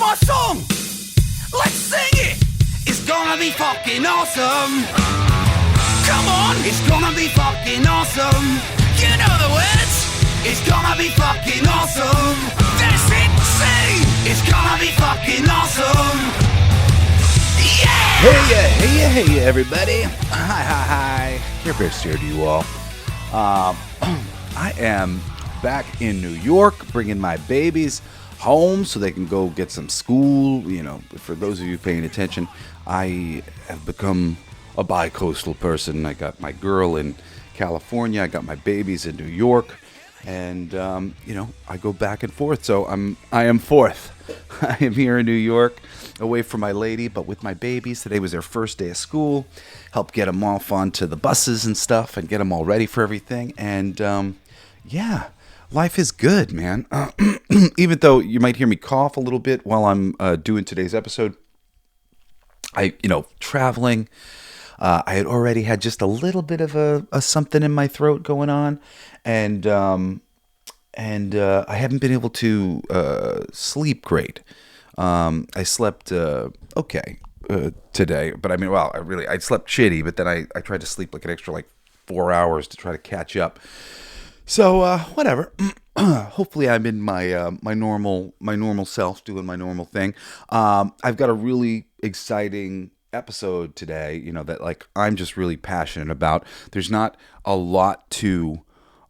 my song. Let's sing it. It's gonna be fucking awesome. Come on, it's gonna be fucking awesome. You know the words. It's gonna be fucking awesome. That's it, sing. It's gonna be fucking awesome. Yeah! Hey, everybody. Hi. Care Bear here to you all. I am back in New York, bringing my babies home so they can go get some school. You know, for those of you paying attention, I have become a bi-coastal person. I got my girl in California. I got my babies in New York. And, I go back and forth. So I am fourth. I am here in New York, away from my lady, but with my babies. Today was their first day of school. Helped get them off onto the buses and stuff and get them all ready for everything. And, life is good, man. Even though you might hear me cough a little bit while I'm doing today's episode, traveling. I had already had just a little bit of a something in my throat going on, and I haven't been able to sleep great. I slept okay today, but I slept shitty. But then I tried to sleep like an extra 4 hours to try to catch up. So whatever. Hopefully I'm in my my normal self, doing my normal thing. I've got a really exciting episode today, that I'm just really passionate about. There's not a lot to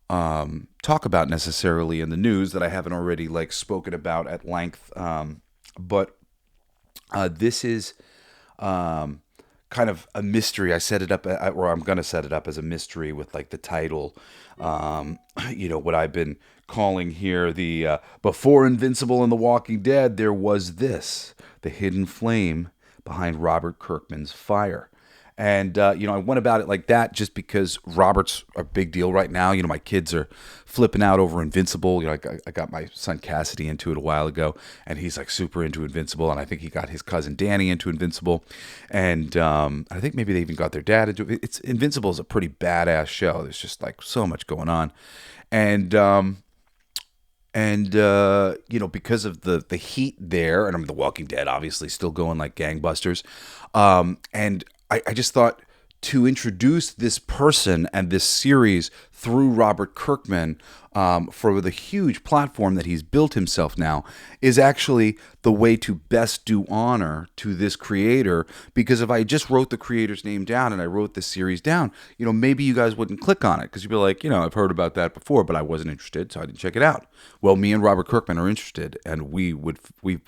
talk about necessarily in the news that I haven't already spoken about at length. But this is kind of a mystery. I set it up, or I'm going to set it up as a mystery with the title. What I've been calling here the before Invincible and The Walking Dead, there was this, the hidden flame behind Robert Kirkman's fire. And, I went about it like that just because Robert's a big deal right now. My kids are flipping out over Invincible. I got my son Cassidy into it a while ago, and he's super into Invincible. And I think he got his cousin Danny into Invincible. And I think maybe they even got their dad into it. Invincible is a pretty badass show. There's just so much going on. And because of the heat there, and The Walking Dead obviously still going like gangbusters. And I just thought to introduce this person and this series through Robert Kirkman for the huge platform that he's built himself now is actually the way to best do honor to this creator. Because if I just wrote the creator's name down and I wrote this series down, maybe you guys wouldn't click on it because you'd be like, I've heard about that before, but I wasn't interested, so I didn't check it out. Well, me and Robert Kirkman are interested, and we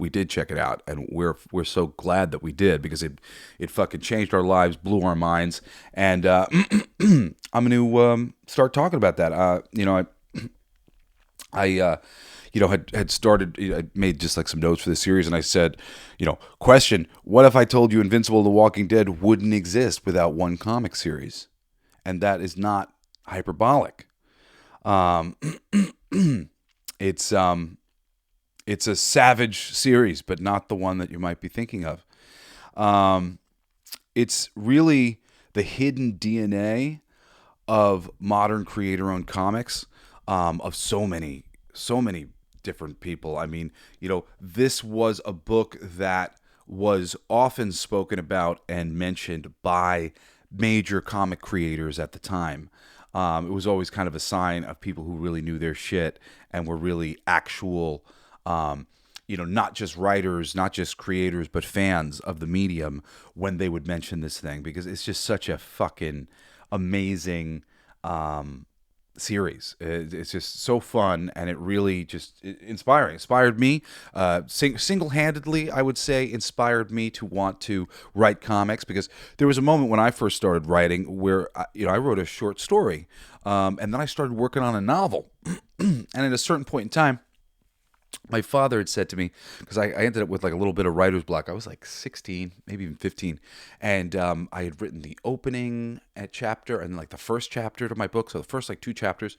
did check it out, and we're so glad that we did because it fucking changed our lives, blew our minds, and I'm going to start talking about that. I had started, I made just some notes for the series, and I said, question, what if I told you Invincible The Walking Dead wouldn't exist without one comic series? And that is not hyperbolic. It's a savage series, but not the one that you might be thinking of. It's really the hidden DNA of modern creator-owned comics, of so many different people. I mean, this was a book that was often spoken about and mentioned by major comic creators at the time. It was always kind of a sign of people who really knew their shit and were really actual, not just writers, not just creators, but fans of the medium when they would mention this thing, because it's just such a fucking amazing series. It's just so fun, and it really just inspired me single-handedly. I would say inspired me to want to write comics, because there was a moment when I first started writing where I wrote a short story, and then I started working on a novel. And at a certain point in time, my father had said to me, because I ended up with a little bit of writer's block. I was 16, maybe even 15. And I had written the opening chapter and the first chapter to my book. So the first 2 chapters.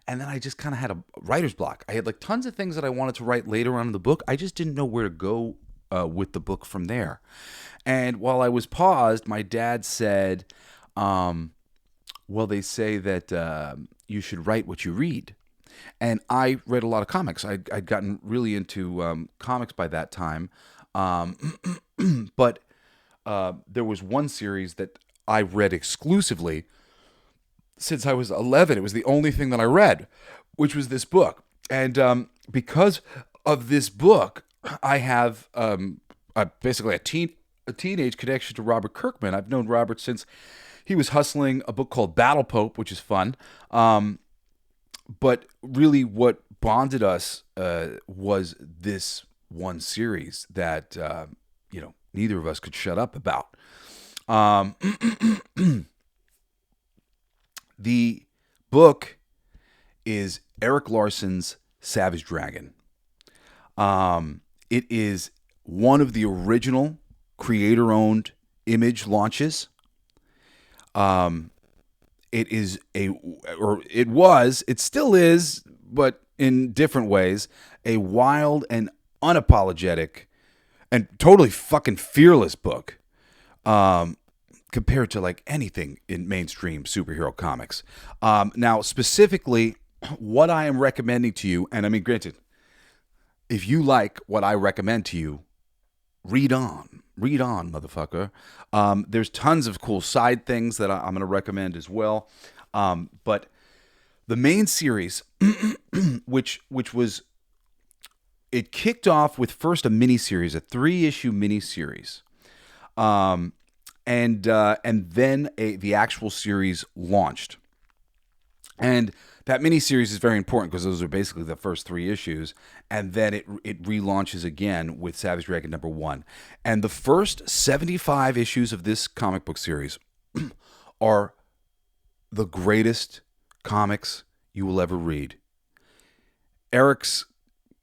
And then I just kind of had a writer's block. I had tons of things that I wanted to write later on in the book. I just didn't know where to go with the book from there. And while I was paused, my dad said, well, they say that you should write what you read. And I read a lot of comics. I'd gotten really into comics by that time. But there was one series that I read exclusively since I was 11. It was the only thing that I read, which was this book. And because of this book, I have basically a teenage connection to Robert Kirkman. I've known Robert since he was hustling a book called Battle Pope, which is fun. But really what bonded us was this one series that, neither of us could shut up about. The book is Erik Larsen's Savage Dragon. It is one of the original creator-owned Image launches. It still is, but in different ways, a wild and unapologetic and totally fucking fearless book. Compared to like anything in mainstream superhero comics. Now, specifically, what I am recommending to you, and I mean, granted, if you like what I recommend to you, read on, motherfucker. There's tons of cool side things that I'm going to recommend as well. But the main series, which was, it kicked off with first a miniseries, a 3-issue miniseries. And then the actual series launched. And that miniseries is very important because those are basically the first 3 issues. And then it relaunches again with Savage Dragon #1. And the first 75 issues of this comic book series are the greatest comics you will ever read. Erik's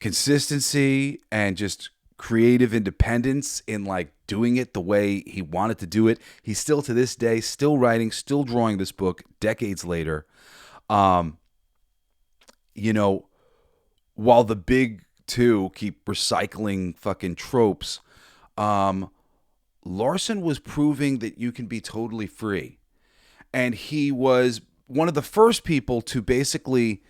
consistency and just creative independence in like doing it the way he wanted to do it. He's still to this day, still writing, still drawing this book decades later. While the big two keep recycling fucking tropes, Larsen was proving that you can be totally free. And he was one of the first people to basically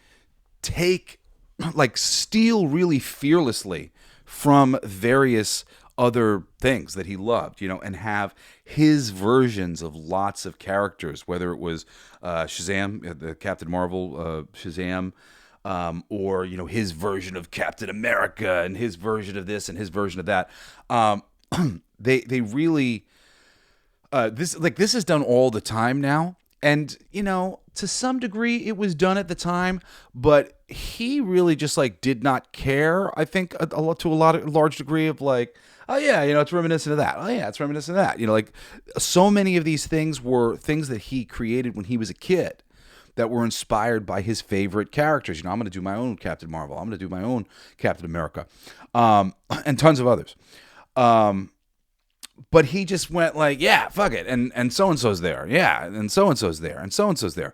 steal really fearlessly from various other things that he loved, and have his versions of lots of characters, whether it was Shazam, the Captain Marvel Shazam, or his version of Captain America and his version of this and his version of that. They really this is done all the time now. And, to some degree it was done at the time, but he really just did not care. I think a large degree of oh yeah, it's reminiscent of that. Oh yeah, it's reminiscent of that. So many of these things were things that he created when he was a kid that were inspired by his favorite characters. I'm going to do my own Captain Marvel. I'm going to do my own Captain America, and tons of others. But he just went yeah, fuck it. And so-and-so's there. Yeah. And so-and-so's there. And so-and-so's there.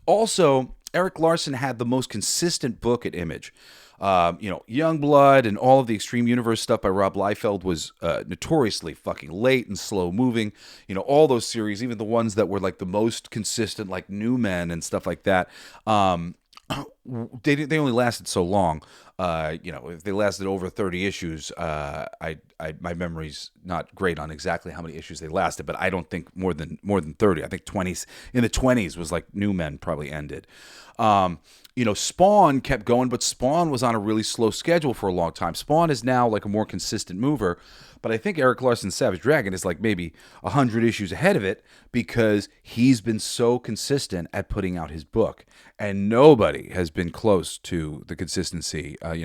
Also, Erik Larsen had the most consistent book at Image. Youngblood and all of the Extreme Universe stuff by Rob Liefeld was notoriously fucking late and slow moving. All those series, even the ones that were the most consistent, like New Men and stuff like that, they only lasted so long. If they lasted over 30 issues, my memory's not great on exactly how many issues they lasted, but I don't think more than 30. I think 20s in the 20s was New Men probably ended. Spawn kept going, but Spawn was on a really slow schedule for a long time. Spawn is now a more consistent mover, but I think Erik Larsen's Savage Dragon is maybe 100 issues ahead of it because he's been so consistent at putting out his book, and nobody has been close to the consistency. Todd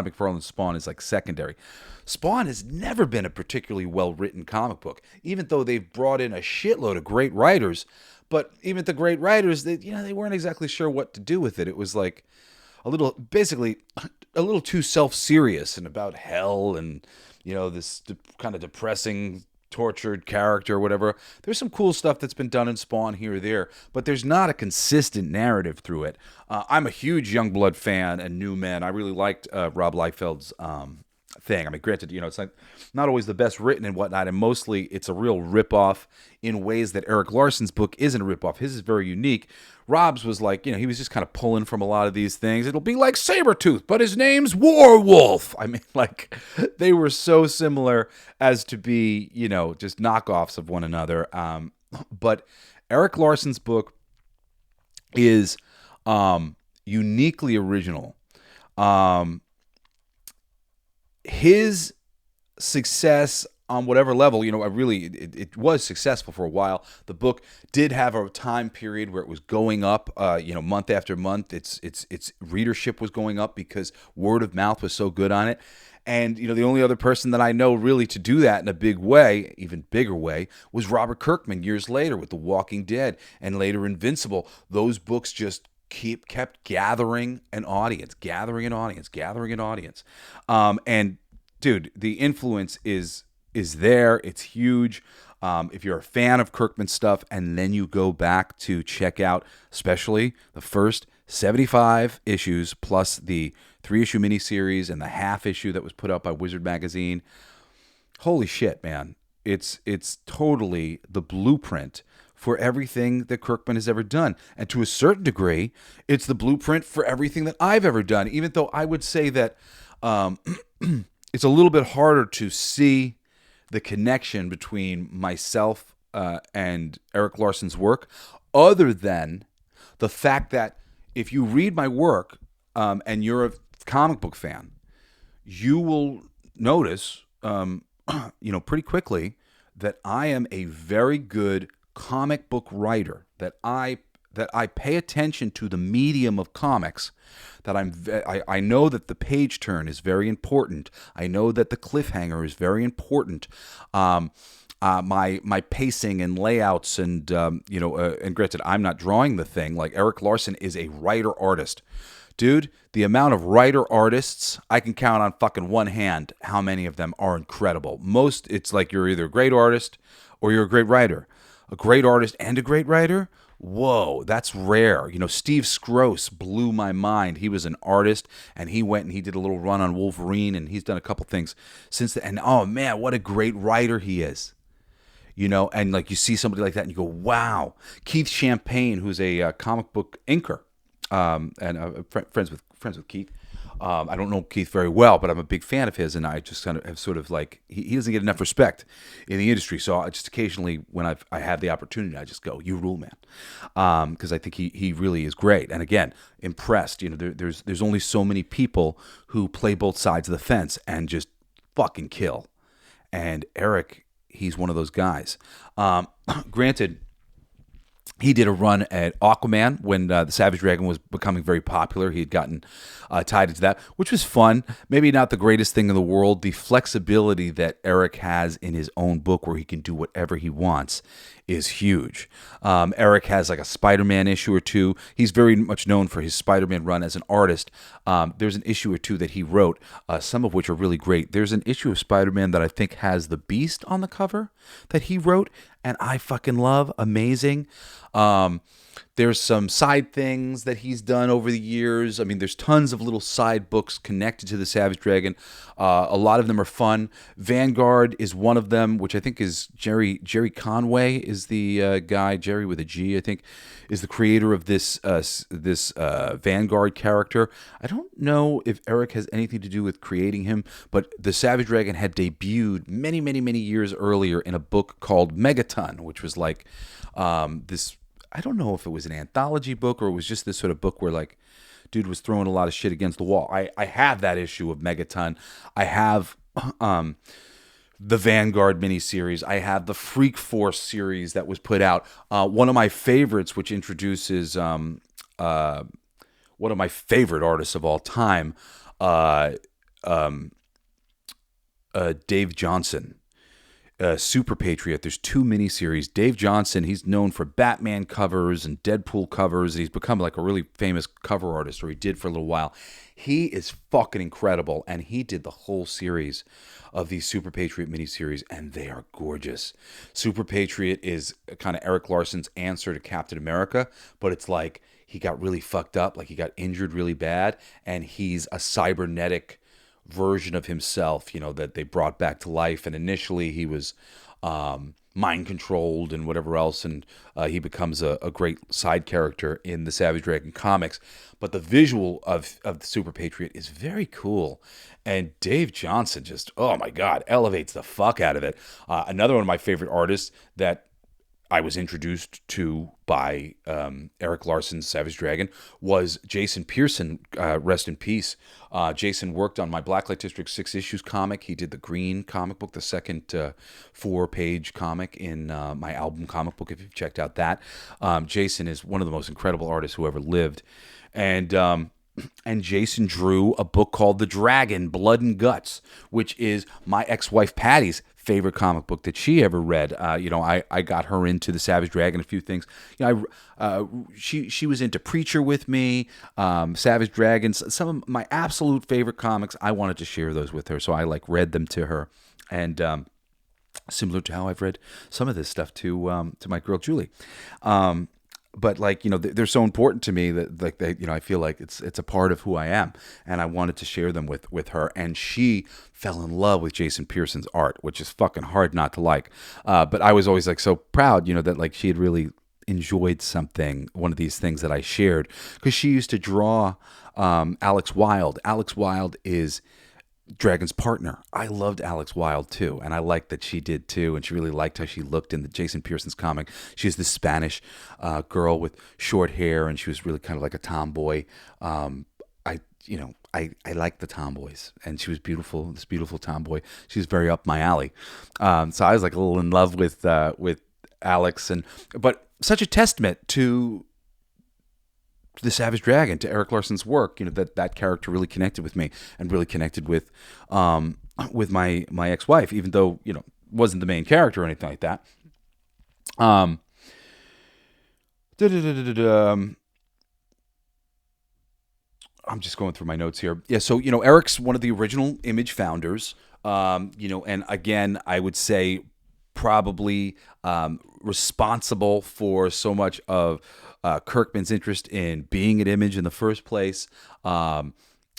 McFarlane's Spawn is secondary. Spawn has never been a particularly well-written comic book, even though they've brought in a shitload of great writers. But even the great writers, they weren't exactly sure what to do with it. It was a little too self-serious and about hell and, this kind of depressing, tortured character or whatever. There's some cool stuff that's been done in Spawn here or there, but there's not a consistent narrative through it. I'm a huge Youngblood fan and New Men. I really liked Rob Liefeld's thing. I mean, granted, it's like not always the best written and whatnot, and mostly it's a real ripoff in ways that Erik Larsen's book isn't a ripoff. His is very unique. Rob's was like, he was just kind of pulling from a lot of these things. It'll be like Sabretooth, but his name's Warwolf. I mean, like, they were so similar as to be, just knockoffs of one another. But Erik Larsen's book is uniquely original. His success on whatever level, it was successful for a while. The book did have a time period where it was going up, month after month. Its readership was going up because word of mouth was so good on it. And, the only other person that I know really to do that in a big way, even bigger way, was Robert Kirkman years later with The Walking Dead and later Invincible. Those books just kept gathering an audience. And dude, the influence is there. It's huge. If you're a fan of Kirkman stuff, and then you go back to check out, especially the first 75 issues plus the 3-issue miniseries and the half issue that was put out by Wizard Magazine. Holy shit, man! It's totally the blueprint for everything that Kirkman has ever done. And to a certain degree, it's the blueprint for everything that I've ever done, even though I would say that it's a little bit harder to see the connection between myself and Erik Larsen's work, other than the fact that if you read my work and you're a comic book fan, you will notice, pretty quickly that I am a very good comic book writer, that I pay attention to the medium of comics, that I know that the page turn is very important. I know that the cliffhanger is very important. My pacing and layouts and and granted, I'm not drawing the thing. Like, Erik Larsen is a writer artist. Dude, the amount of writer artists, I can count on fucking one hand how many of them are incredible. Most, it's like you're either a great artist or you're a great writer. A great artist and a great writer? Whoa, that's rare. Steve Scroce blew my mind. He was an artist, and he went and he did a little run on Wolverine, and he's done a couple things since then. And oh man, what a great writer he is. And like, you see somebody like that and you go, wow. Keith Champagne, who's a comic book inker, and friends with Keith. I don't know Keith very well, but I'm a big fan of his, and I just kind of have sort of like, he doesn't get enough respect in the industry. So I just occasionally, when I have the opportunity, I just go, you rule, man. Because I think he really is great. And again, impressed. There's only so many people who play both sides of the fence and just fucking kill. And Erik, he's one of those guys. Granted, he did a run at Aquaman when the Savage Dragon was becoming very popular. He had gotten tied into that, which was fun. Maybe not the greatest thing in the world. The flexibility that Erik has in his own book, where he can do whatever he wants, is huge. Erik has like a Spider-Man issue or two. He's very much known for his Spider-Man run as an artist. There's an issue or two that he wrote, some of which are really great. There's an issue of Spider-Man that I think has the Beast on the cover that he wrote, and I fucking love. Amazing. There's some side things that he's done over the years. I mean, there's tons of little side books connected to the Savage Dragon. A lot of them are fun. Vanguard is one of them, which I think is Jerry Conway is the guy. Jerry with a G, I think, is the creator of this Vanguard character. I don't know if Erik has anything to do with creating him, but the Savage Dragon had debuted many, many, many years earlier in a book called Megaton, which was like this. I don't know if it was an anthology book or it was just this sort of book where, like, dude was throwing a lot of shit against the wall. I have that issue of Megaton. I have the Vanguard miniseries. I have the Freak Force series that was put out. One of my favorites, which introduces one of my favorite artists of all time, Dave Johnson. Super Patriot. There's 2 miniseries. Dave Johnson, he's known for Batman covers and Deadpool covers. He's become like a really famous cover artist, or he did for a little while. He is fucking incredible, and he did the whole series of these Super Patriot miniseries, and they are gorgeous. Super Patriot is kind of Erik Larsen's answer to Captain America, but it's like he got really fucked up, like he got injured really bad, and he's a cybernetic version of himself, that they brought back to life. And initially he was mind controlled and whatever else, and he becomes a great side character in the Savage Dragon comics. But the visual of the Super Patriot is very cool, and Dave Johnson just, oh my God, elevates the fuck out of it. Another one of my favorite artists that I was introduced to by Erik Larsen's Savage Dragon was Jason Pearson, rest in peace. Jason worked on my Blacklight District 6 issues comic. He did the Green comic book, the second 4-page comic in my album comic book, if you've checked out that. Jason is one of the most incredible artists who ever lived. And Jason drew a book called The Dragon, Blood and Guts, which is my ex-wife Patty's favorite comic book that she ever read. I got her into the Savage Dragon, a few things. She was into Preacher with me, Savage Dragons, some of my absolute favorite comics. I wanted to share those with her, so I read them to her, and similar to how I've read some of this stuff to my girl Julie. But they're so important to me that I feel like it's a part of who I am, and I wanted to share them with her. And she fell in love with Jason Pearson's art, which is fucking hard not to like. But I was always so proud, that she had really enjoyed one of these things that I shared, because she used to draw Alex Wilde. Alex Wilde is Dragon's partner. I loved Alex Wilde too, and I liked that she did too, and she really liked how she looked in the Jason Pearson's comic. She's this Spanish girl with short hair, and she was really kind of like a tomboy. I liked the tomboys, and she was beautiful, this beautiful tomboy. She was very up my alley. So I was a little in love with Alex, but such a testament to the Savage Dragon, to Erik Larsen's work, that character really connected with me, and really connected with my ex-wife, even though wasn't the main character or anything like that. I'm just going through my notes here. Yeah, so Erik's one of the original Image founders. And again, I would say probably responsible for so much of Kirkman's interest in being at Image in the first place.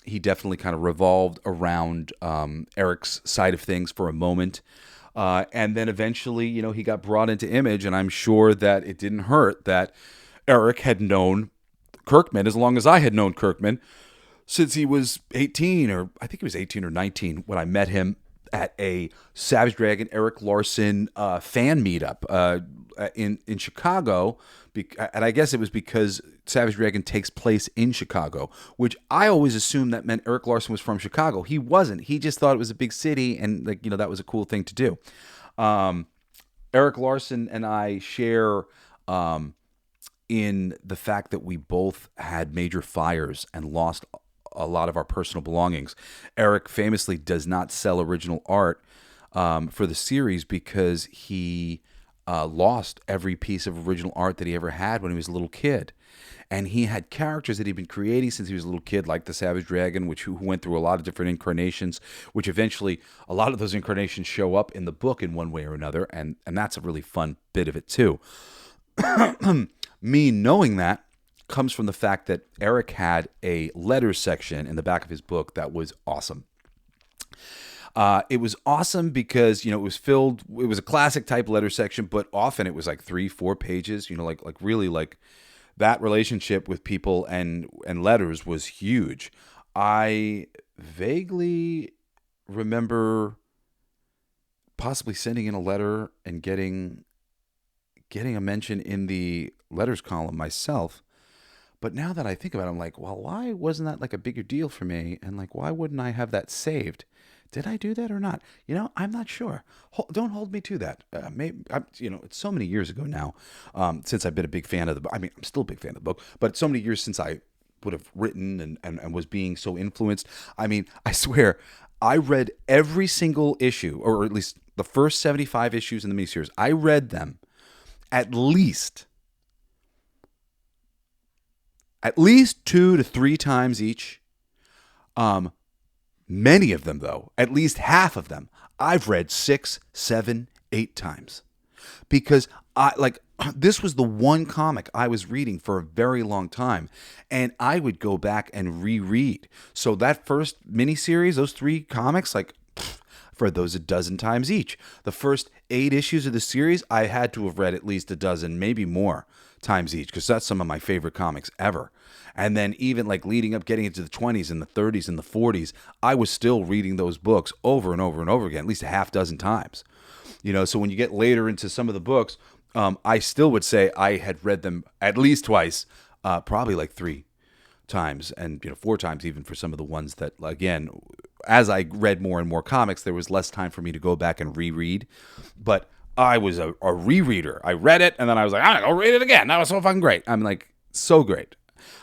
He definitely kind of revolved around Erik's side of things for a moment. And then eventually, he got brought into Image, and I'm sure that it didn't hurt that Erik had known Kirkman as long as I had known Kirkman, since he was 18, or I think he was 18 or 19 when I met him at a Savage Dragon Erik Larsen fan meetup in Chicago. And I guess it was because Savage Dragon takes place in Chicago, which I always assumed that meant Erik Larsen was from Chicago. He wasn't. He just thought it was a big city, and that was a cool thing to do. Erik Larsen and I share in the fact that we both had major fires and lost a lot of our personal belongings. Erik famously does not sell original art for the series because he lost every piece of original art that he ever had when he was a little kid. And he had characters that he'd been creating since he was a little kid, like the Savage Dragon, who went through a lot of different incarnations, which eventually a lot of those incarnations show up in the book in one way or another, and that's a really fun bit of it too. Me knowing that comes from the fact that Erik had a letters section in the back of his book that was awesome. It was awesome because, it was filled, it was a classic type letter section, but often it was 3-4 pages, really that relationship with people and letters was huge. I vaguely remember possibly sending in a letter and getting a mention in the letters column myself. But now that I think about it, I'm like, well, why wasn't that a bigger deal for me? And why wouldn't I have that saved? Did I do that or not? I'm not sure. Don't hold me to that. Maybe it's so many years ago now since I've been a big fan of the book. I mean, I'm still a big fan of the book, but it's so many years since I would have written and was being so influenced. I mean, I swear, I read every single issue, or at least the first 75 issues in the miniseries. I read them at least 2 to 3 times each. Many of them, though, at least half of them, I've read 6, 7, 8 times, because this was the one comic I was reading for a very long time, and I would go back and reread. So that first miniseries, those 3 comics, like, for those a dozen times each. The first 8 issues of the series, I had to have read at least a dozen, maybe more times each, because that's some of my favorite comics ever. And then even like leading up, getting into the 20s and the 30s and the 40s, I was still reading those books over and over and over again, at least a half dozen times. So when you get later into some of the books, I still would say I had read them at least twice, probably like 3 times, and 4 times even for some of the ones that, again, as I read more and more comics, there was less time for me to go back and reread. But I was a rereader. I read it, and then I was like, I'm going to go read it again. That was so fucking great. I'm like, so great.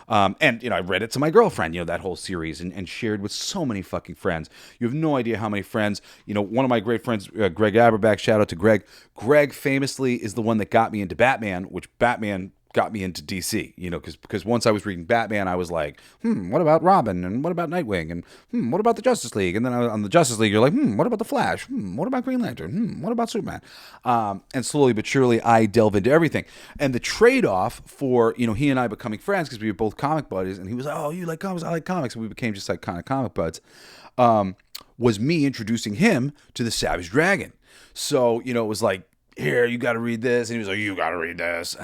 And I read it to my girlfriend, that whole series, and shared with so many fucking friends. You have no idea how many friends. One of my great friends, Greg Aberback, shout out to Greg. Greg famously is the one that got me into Batman, which Batman got me into DC, because once I was reading Batman, I was like, what about Robin? And what about Nightwing? And what about the Justice League? And then on the Justice League, you're like, what about the Flash? What about Green Lantern? What about Superman? And slowly but surely, I delve into everything. And the trade-off for, he and I becoming friends, because we were both comic buddies, and he was like, oh, you like comics? I like comics. And we became just like kind of comic buds, was me introducing him to the Savage Dragon. So, it was like, here, you got to read this. And he was like, you got to read this.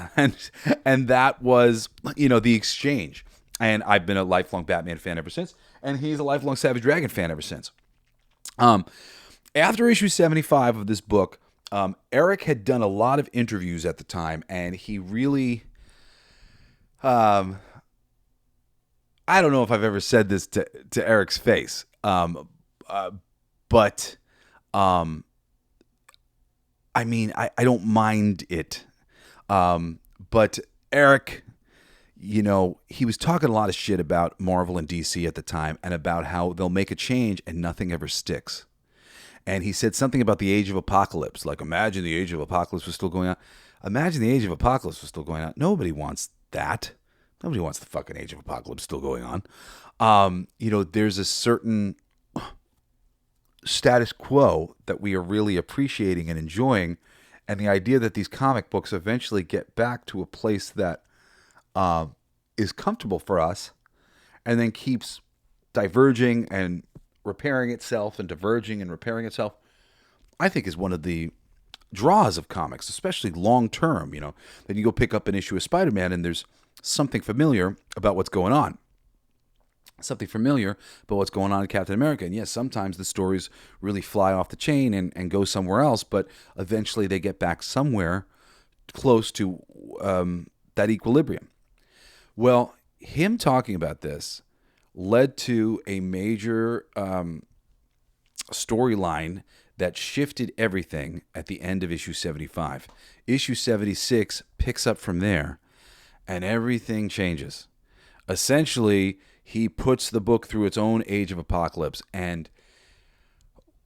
And that was, the exchange. And I've been a lifelong Batman fan ever since. And he's a lifelong Savage Dragon fan ever since. After issue 75 of this book, Erik had done a lot of interviews at the time. And he really, I don't know if I've ever said this to Erik's face. But I mean, I don't mind it. But Erik, he was talking a lot of shit about Marvel and DC at the time, and about how they'll make a change and nothing ever sticks. And he said something about the Age of Apocalypse. Like, imagine the Age of Apocalypse was still going on. Imagine the Age of Apocalypse was still going on. Nobody wants that. Nobody wants the fucking Age of Apocalypse still going on. There's a certain status quo that we are really appreciating and enjoying, and the idea that these comic books eventually get back to a place that is comfortable for us, and then keeps diverging and repairing itself, and diverging and repairing itself, I think is one of the draws of comics, especially long term. Then you go pick up an issue of Spider-Man, and there's something familiar about what's going on. Something familiar about what's going on in Captain America. And yes, sometimes the stories really fly off the chain and go somewhere else, but eventually they get back somewhere close to that equilibrium. Well, him talking about this led to a major storyline that shifted everything at the end of issue 75. Issue 76 picks up from there, and everything changes. Essentially, he puts the book through its own Age of Apocalypse, and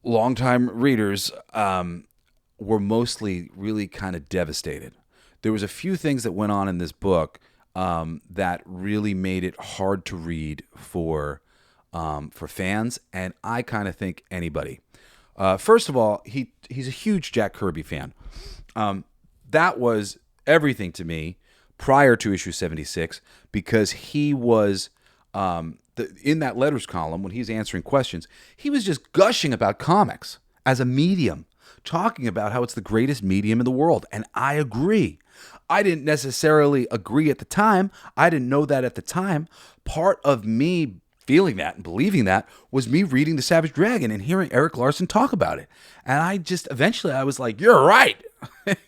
longtime readers were mostly really kind of devastated. There was a few things that went on in this book that really made it hard to read for fans, and I kind of think anybody. First of all, he's a huge Jack Kirby fan. That was everything to me prior to issue 76, because he was in that letters column, when he's answering questions, he was just gushing about comics as a medium, talking about how it's the greatest medium in the world. And I agree. I didn't necessarily agree at the time. I didn't know that at the time. Part of me feeling that and believing that was me reading The Savage Dragon and hearing Erik Larsen talk about it. And I just, eventually I was like, you're right.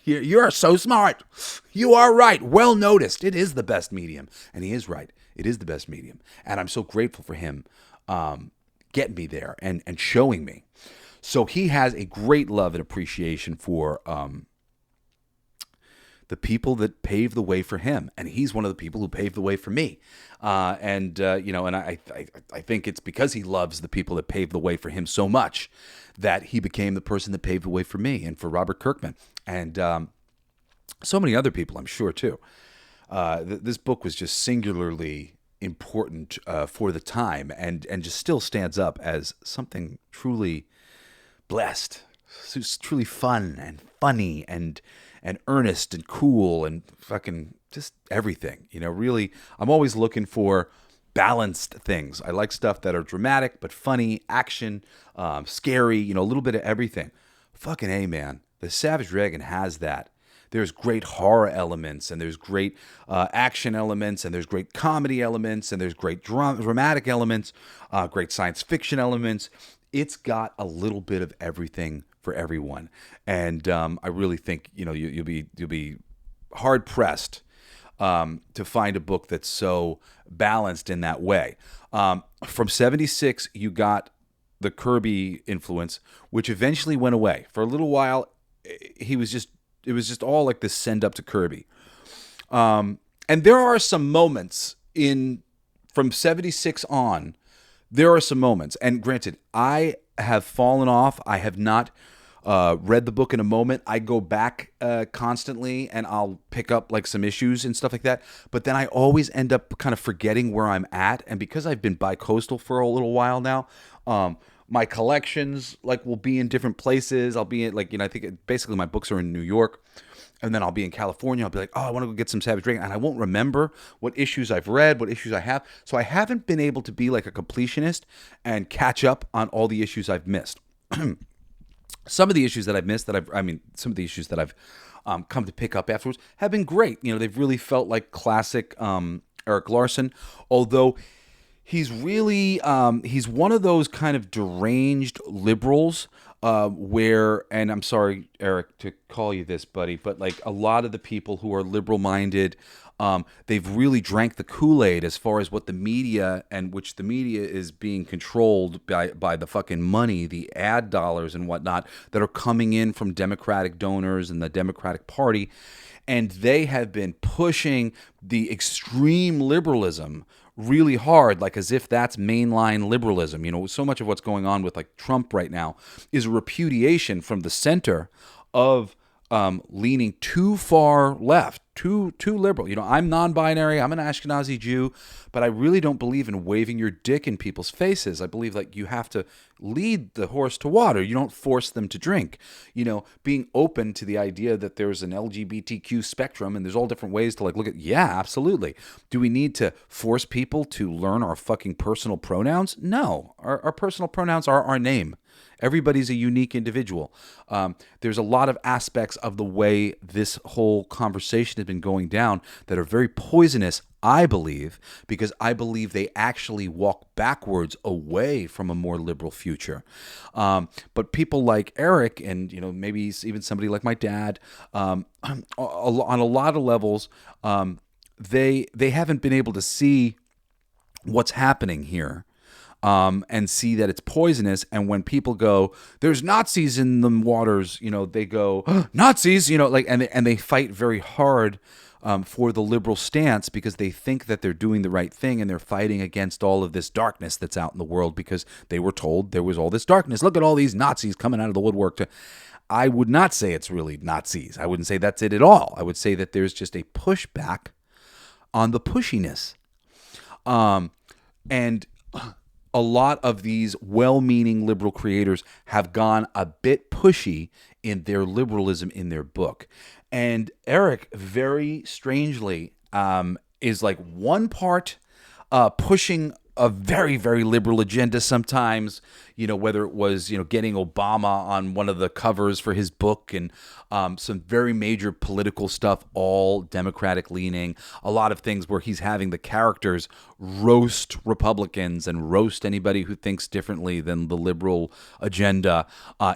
You're so smart. You are right. Well noticed. It is the best medium. And he is right. It is the best medium. And I'm so grateful for him getting me there and showing me. So he has a great love and appreciation for the people that paved the way for him. And he's one of the people who paved the way for me. And I think it's because he loves the people that paved the way for him so much that he became the person that paved the way for me and for Robert Kirkman. And so many other people, I'm sure, too. This book was just singularly important for the time, and just still stands up as something truly blessed, truly fun and funny and and earnest and cool and fucking just everything. Really, I'm always looking for balanced things. I like stuff that are dramatic but funny, action, scary, a little bit of everything. Fucking A, man. The Savage Dragon has that. There's great horror elements, and there's great action elements, and there's great comedy elements, and there's great dramatic elements, great science fiction elements. It's got a little bit of everything for everyone, and I really think you'll be hard pressed to find a book that's so balanced in that way. From '76, you got the Kirby influence, which eventually went away. For a little while, it was just all like this send up to Kirby. And there are some moments from '76 on, there are some moments. And granted, I have fallen off. I have not read the book in a moment. I go back constantly, and I'll pick up like some issues and stuff like that. But then I always end up kind of forgetting where I'm at. And because I've been bi-coastal for a little while now, my collections will be in different places. I'll be in I think basically my books are in New York, and then I'll be in California. I'll be like, oh, I want to go get some Savage Dragon, and I won't remember what issues I've read, what issues I have. So I haven't been able to be like a completionist and catch up on all the issues I've missed. Some of the issues that I've missed some of the issues that I've come to pick up afterwards have been great. They've really felt like classic Erik Larsen, although he's really he's one of those kind of deranged liberals where, and I'm sorry, Eric, to call you this, buddy, but a lot of the people who are liberal-minded, they've really drank the Kool-Aid as far as what the media, and which the media is being controlled by the fucking money, the ad dollars and whatnot that are coming in from Democratic donors and the Democratic Party. And they have been pushing the extreme liberalism really hard, as if that's mainline liberalism. So much of what's going on with Trump right now is a repudiation from the center of leaning too far left, too liberal. I'm non-binary, I'm an Ashkenazi Jew, but I really don't believe in waving your dick in people's faces. I believe you have to lead the horse to water. You don't force them to drink. Being open to the idea that there's an LGBTQ spectrum and there's all different ways to look at. Yeah, absolutely. Do we need to force people to learn our fucking personal pronouns? No. Our personal pronouns are our name. Everybody's a unique individual. There's a lot of aspects of the way this whole conversation has been going down that are very poisonous, I believe, because I believe they actually walk backwards away from a more liberal future. But people like Eric and, maybe even somebody like my dad, on a lot of levels, they haven't been able to see what's happening here. And see that it's poisonous. And when people go, there's Nazis in the waters, they go, Nazis, and they fight very hard for the liberal stance because they think that they're doing the right thing and they're fighting against all of this darkness that's out in the world because they were told there was all this darkness. Look at all these Nazis coming out of the woodwork. I would not say it's really Nazis. I wouldn't say that's it at all. I would say that there's just a pushback on the pushiness. And a lot of these well-meaning liberal creators have gone a bit pushy in their liberalism in their book. And Eric, very strangely, is one part pushing a very, very liberal agenda sometimes, whether it was, getting Obama on one of the covers for his book and some very major political stuff, all Democratic leaning, a lot of things where he's having the characters roast Republicans and roast anybody who thinks differently than the liberal agenda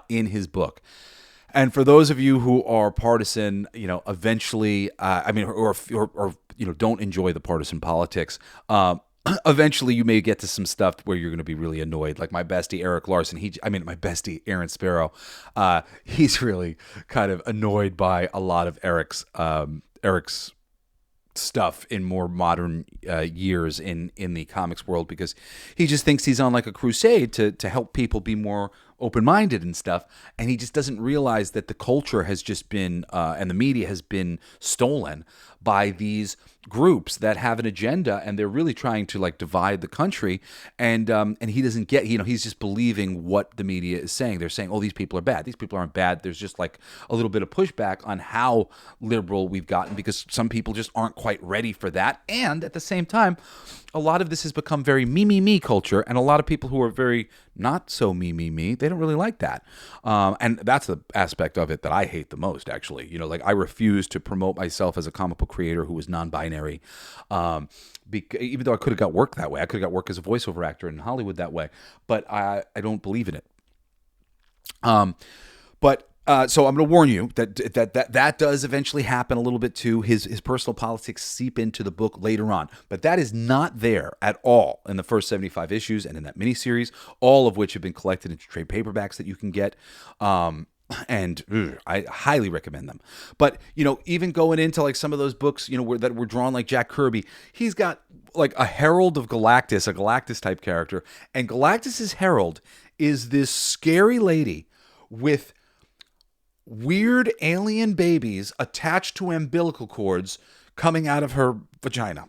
in his book. And for those of you who are partisan, eventually, or don't enjoy the partisan politics, eventually you may get to some stuff where you're going to be really annoyed. Like my bestie, Erik Larsen, my bestie, Aaron Sparrow, he's really kind of annoyed by a lot of Eric's stuff in more modern years in the comics world because he just thinks he's on a crusade to help people be more open-minded and stuff, and he just doesn't realize that the culture has just been and the media has been stolen by these groups that have an agenda, and they're really trying to like divide the country, and he doesn't get, he's just believing what the media is saying. They're saying, oh, these people are bad. These people aren't bad. There's just like a little bit of pushback on how liberal we've gotten, because some people just aren't quite ready for that. And at the same time, a lot of this has become very me culture, and a lot of people who are very not so me, they don't really like that. And that's the aspect of it that I hate the most, actually. Like I refuse to promote myself as a comic book creator who is non-binary, even though I could have got work that way. I could have got work as a voiceover actor in Hollywood that way, but I don't believe in it. So I'm going to warn you that does eventually happen a little bit too. His personal politics seep into the book later on, but that is not there at all in the first 75 issues and in that miniseries, all of which have been collected into trade paperbacks that you can get. And I highly recommend them. But even going into like some of those books, that were drawn like Jack Kirby, he's got like a Herald of Galactus, a Galactus type character, and Galactus's Herald is this scary lady with weird alien babies attached to umbilical cords coming out of her vagina.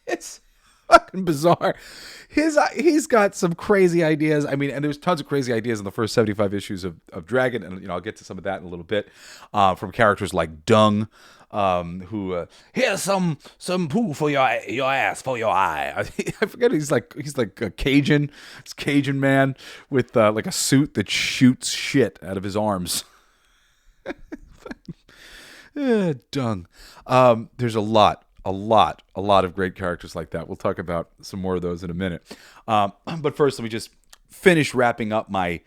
It's fucking bizarre. He's got some crazy ideas. I mean, and there's tons of crazy ideas in the first 75 issues of Dragon, and I'll get to some of that in a little bit, from characters like Dung, who here's some poo for your ass for your eye. I forget. He's like a Cajun. It's Cajun man with like a suit that shoots shit out of his arms. Dung. There's a lot of great characters like that. We'll talk about some more of those in a minute. But first, let me just finish wrapping up my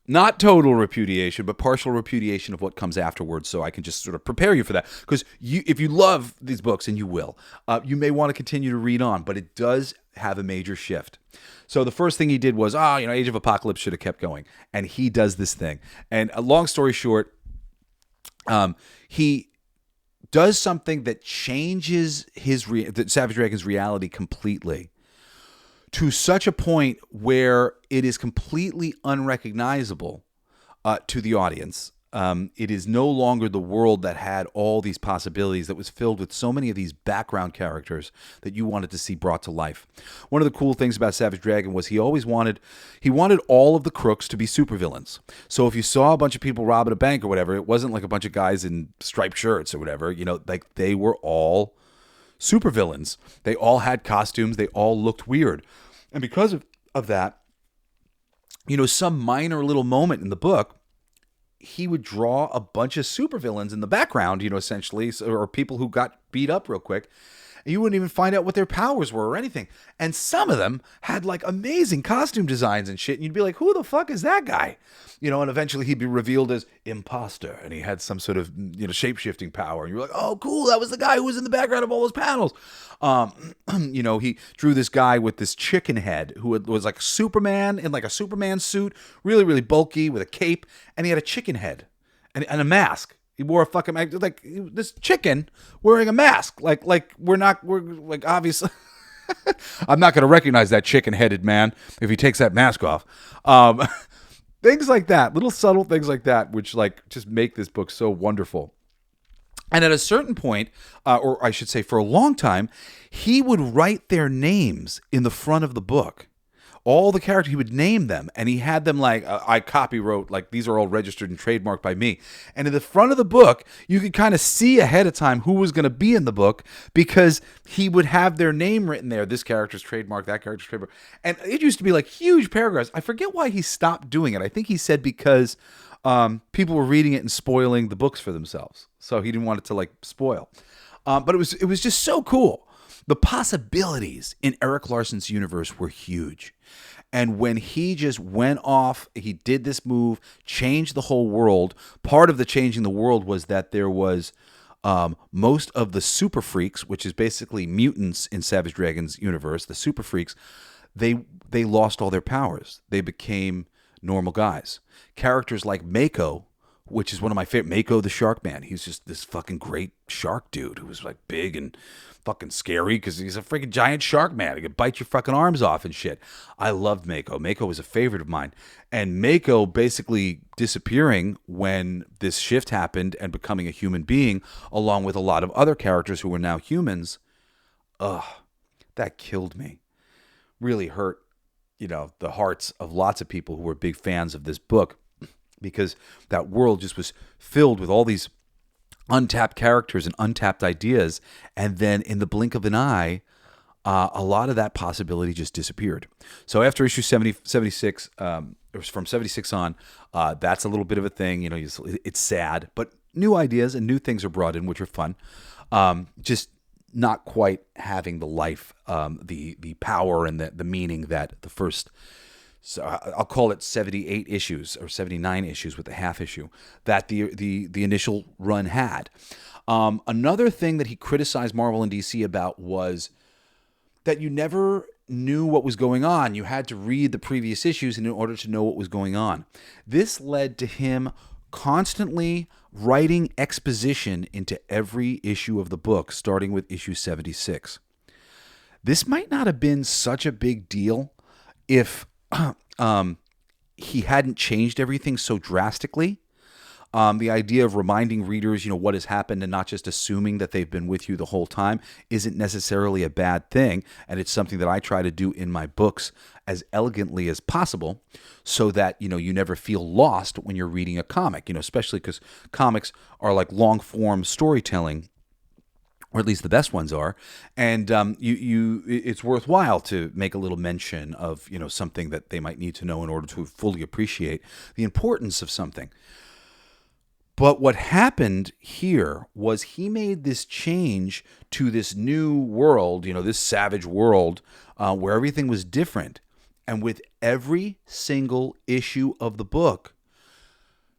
not total repudiation, but partial repudiation of what comes afterwards, so I can just sort of prepare you for that. Because if you love these books, and you will, you may want to continue to read on, but it does have a major shift. So the first thing he did was, Age of Apocalypse should have kept going. And he does this thing. And a long story short, he does something that changes Savage Dragon's reality completely, to such a point where it is completely unrecognizable to the audience. It is no longer the world that had all these possibilities, that was filled with so many of these background characters that you wanted to see brought to life. One of the cool things about Savage Dragon was he wanted all of the crooks to be supervillains. So if you saw a bunch of people robbing a bank or whatever, it wasn't like a bunch of guys in striped shirts or whatever. Like they were all supervillains. They all had costumes. They all looked weird. And because of that, some minor little moment in the book, he would draw a bunch of supervillains in the background, essentially, or people who got beat up real quick. You wouldn't even find out what their powers were or anything. And some of them had like amazing costume designs and shit. And you'd be like, who the fuck is that guy? And eventually he'd be revealed as Imposter. And he had some sort of, shape-shifting power. And you're like, oh, cool. That was the guy who was in the background of all those panels. He drew this guy with this chicken head who was like Superman in like a Superman suit, really, really bulky with a cape. And he had a chicken head and a mask. He wore a fucking, like, this chicken wearing a mask. We're obviously, I'm not going to recognize that chicken-headed man if he takes that mask off. Things like that, little subtle things like that, which like just make this book so wonderful. And at a certain point, or I should say for a long time, he would write their names in the front of the book. All the characters, he would name them, and he had them like, I copywrote, like these are all registered and trademarked by me. And in the front of the book, you could kind of see ahead of time who was going to be in the book, because he would have their name written there. This character's trademark, that character's trademark. And it used to be like huge paragraphs. I forget why he stopped doing it. I think he said because people were reading it and spoiling the books for themselves. So he didn't want it to like spoil. But it was just so cool. The possibilities in Erik Larsen's universe were huge. And when he just went off, he did this move, changed the whole world. Part of the changing the world was that there was most of the super freaks, which is basically mutants in Savage Dragon's universe, the super freaks, they lost all their powers. They became normal guys. Characters like Mako, which is one of my favorite. Mako the Shark Man. He's just this fucking great shark dude who was like big and fucking scary because he's a freaking giant shark man. He could bite your fucking arms off and shit. I loved Mako. Mako was a favorite of mine. And Mako basically disappearing when this shift happened and becoming a human being, along with a lot of other characters who were now humans. Ugh, that killed me. Really hurt, the hearts of lots of people who were big fans of this book, because that world just was filled with all these untapped characters and untapped ideas. And then in the blink of an eye, a lot of that possibility just disappeared. So after issue 76, or from 76 on, that's a little bit of a thing. It's sad, but new ideas and new things are brought in, which are fun. Just not quite having the life, the power and the meaning that the first, so I'll call it 78 issues or 79 issues with the half issue that the initial run had. Another thing that he criticized Marvel and DC about was that you never knew what was going on. You had to read the previous issues in order to know what was going on. This led to him constantly writing exposition into every issue of the book, starting with issue 76. This might not have been such a big deal if he hadn't changed everything so drastically. The idea of reminding readers, what has happened and not just assuming that they've been with you the whole time isn't necessarily a bad thing. And it's something that I try to do in my books as elegantly as possible so that, you never feel lost when you're reading a comic, especially because comics are like long form storytelling, or at least the best ones are. And it's worthwhile to make a little mention of, something that they might need to know in order to fully appreciate the importance of something. But what happened here was he made this change to this new world, this savage world where everything was different. And with every single issue of the book,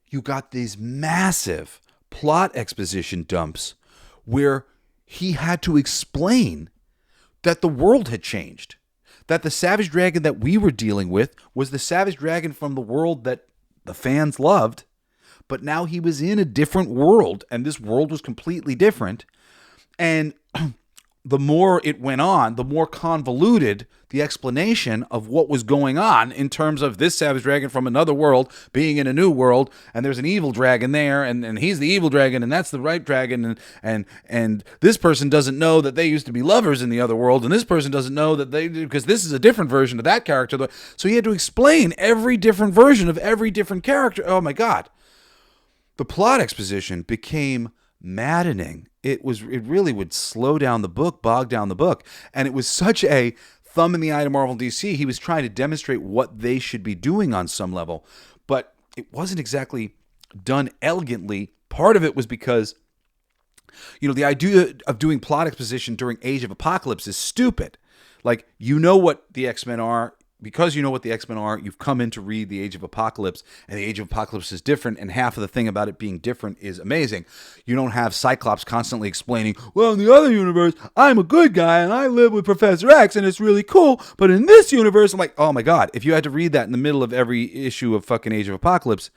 you got these massive plot exposition dumps where he had to explain that the world had changed, that the savage dragon that we were dealing with was the savage dragon from the world that the fans loved. But now he was in a different world, and this world was completely different. And the more it went on, the more convoluted the explanation of what was going on in terms of this savage dragon from another world being in a new world, and there's an evil dragon there, and he's the evil dragon, and that's the right dragon, and this person doesn't know that they used to be lovers in the other world, and this person doesn't know that they, because this is a different version of that character. So he had to explain every different version of every different character. Oh my God. The plot exposition became maddening. It really would slow down the book, bog down the book. And it was such a thumb in the eye to Marvel and DC. He was trying to demonstrate what they should be doing on some level, but it wasn't exactly done elegantly. Part of it was because, the idea of doing plot exposition during Age of Apocalypse is stupid. Like, what the X-Men are. Because you know what the X-Men are, you've come in to read the Age of Apocalypse, and the Age of Apocalypse is different, and half of the thing about it being different is amazing. You don't have Cyclops constantly explaining, well, in the other universe, I'm a good guy, and I live with Professor X, and it's really cool, but in this universe, I'm like, oh my God, if you had to read that in the middle of every issue of fucking Age of Apocalypse,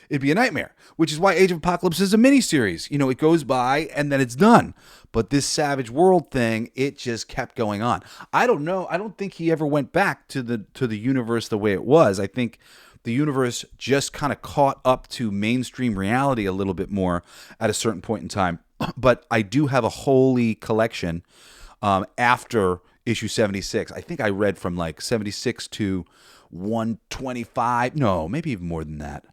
it'd be a nightmare, which is why Age of Apocalypse is a miniseries. It goes by, and then it's done. But this Savage World thing, it just kept going on. I don't know. I don't think he ever went back to the universe the way it was. I think the universe just kind of caught up to mainstream reality a little bit more at a certain point in time. But I do have a holy collection after issue 76. I think I read from like 76 to 125. No, maybe even more than that.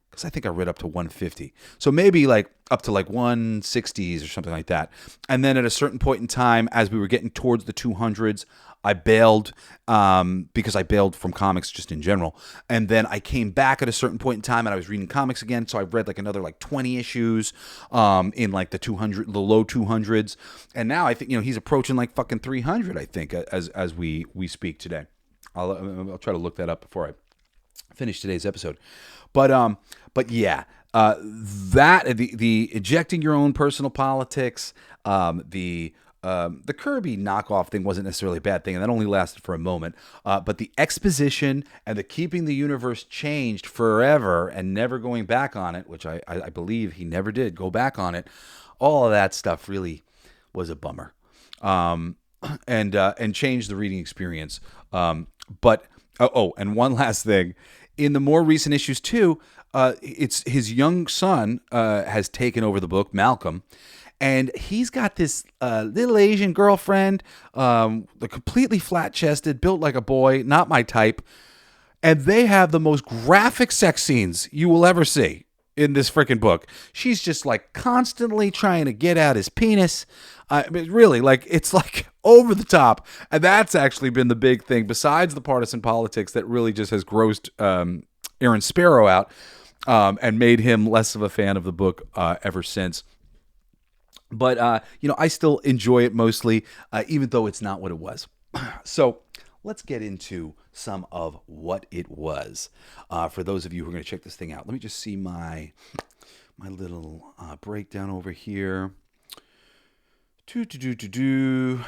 Because I think I read up to 150. So maybe like up to like 160s or something like that. And then at a certain point in time, as we were getting towards the 200s, I bailed because I bailed from comics just in general. And then I came back at a certain point in time and I was reading comics again. So I read like another like 20 issues in like the low 200s. And now I think, he's approaching like fucking 300, I think, as we speak today. I'll try to look that up before I finish today's episode. But yeah, that the ejecting your own personal politics, the the Kirby knockoff thing wasn't necessarily a bad thing, and that only lasted for a moment. But the exposition and the keeping the universe changed forever and never going back on it, which I believe he never did go back on it, all of that stuff really was a bummer, and changed the reading experience. But and one last thing, in the more recent issues too, it's his young son has taken over the book, Malcolm. And he's got this little Asian girlfriend, completely flat-chested, built like a boy, not my type. And they have the most graphic sex scenes you will ever see in this freaking book. She's just like constantly trying to get at his penis. Really, like it's like over the top. And that's actually been the big thing, besides the partisan politics, that really just has grossed Aaron Sparrow out and made him less of a fan of the book ever since. But, I still enjoy it mostly, even though it's not what it was. So let's get into some of what it was. For those of you who are going to check this thing out, let me just see my little breakdown over here.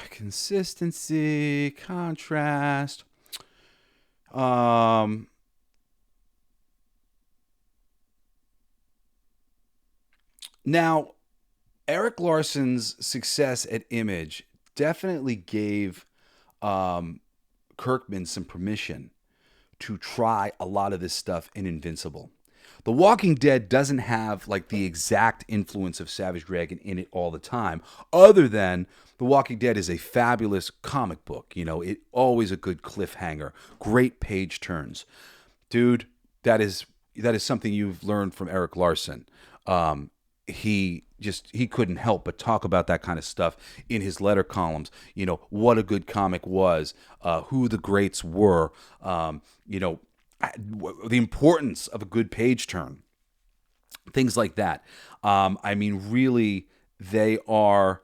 Consistency, contrast. Now, Erik Larsen's success at Image definitely gave Kirkman some permission to try a lot of this stuff in Invincible. The Walking Dead doesn't have like the exact influence of Savage Dragon in it all the time, other than The Walking Dead is a fabulous comic book. It always a good cliffhanger, great page turns. Dude, that is something you've learned from Erik Larsen. He couldn't help but talk about that kind of stuff in his letter columns. What a good comic was, who the greats were, the importance of a good page turn, things like that. Really, they are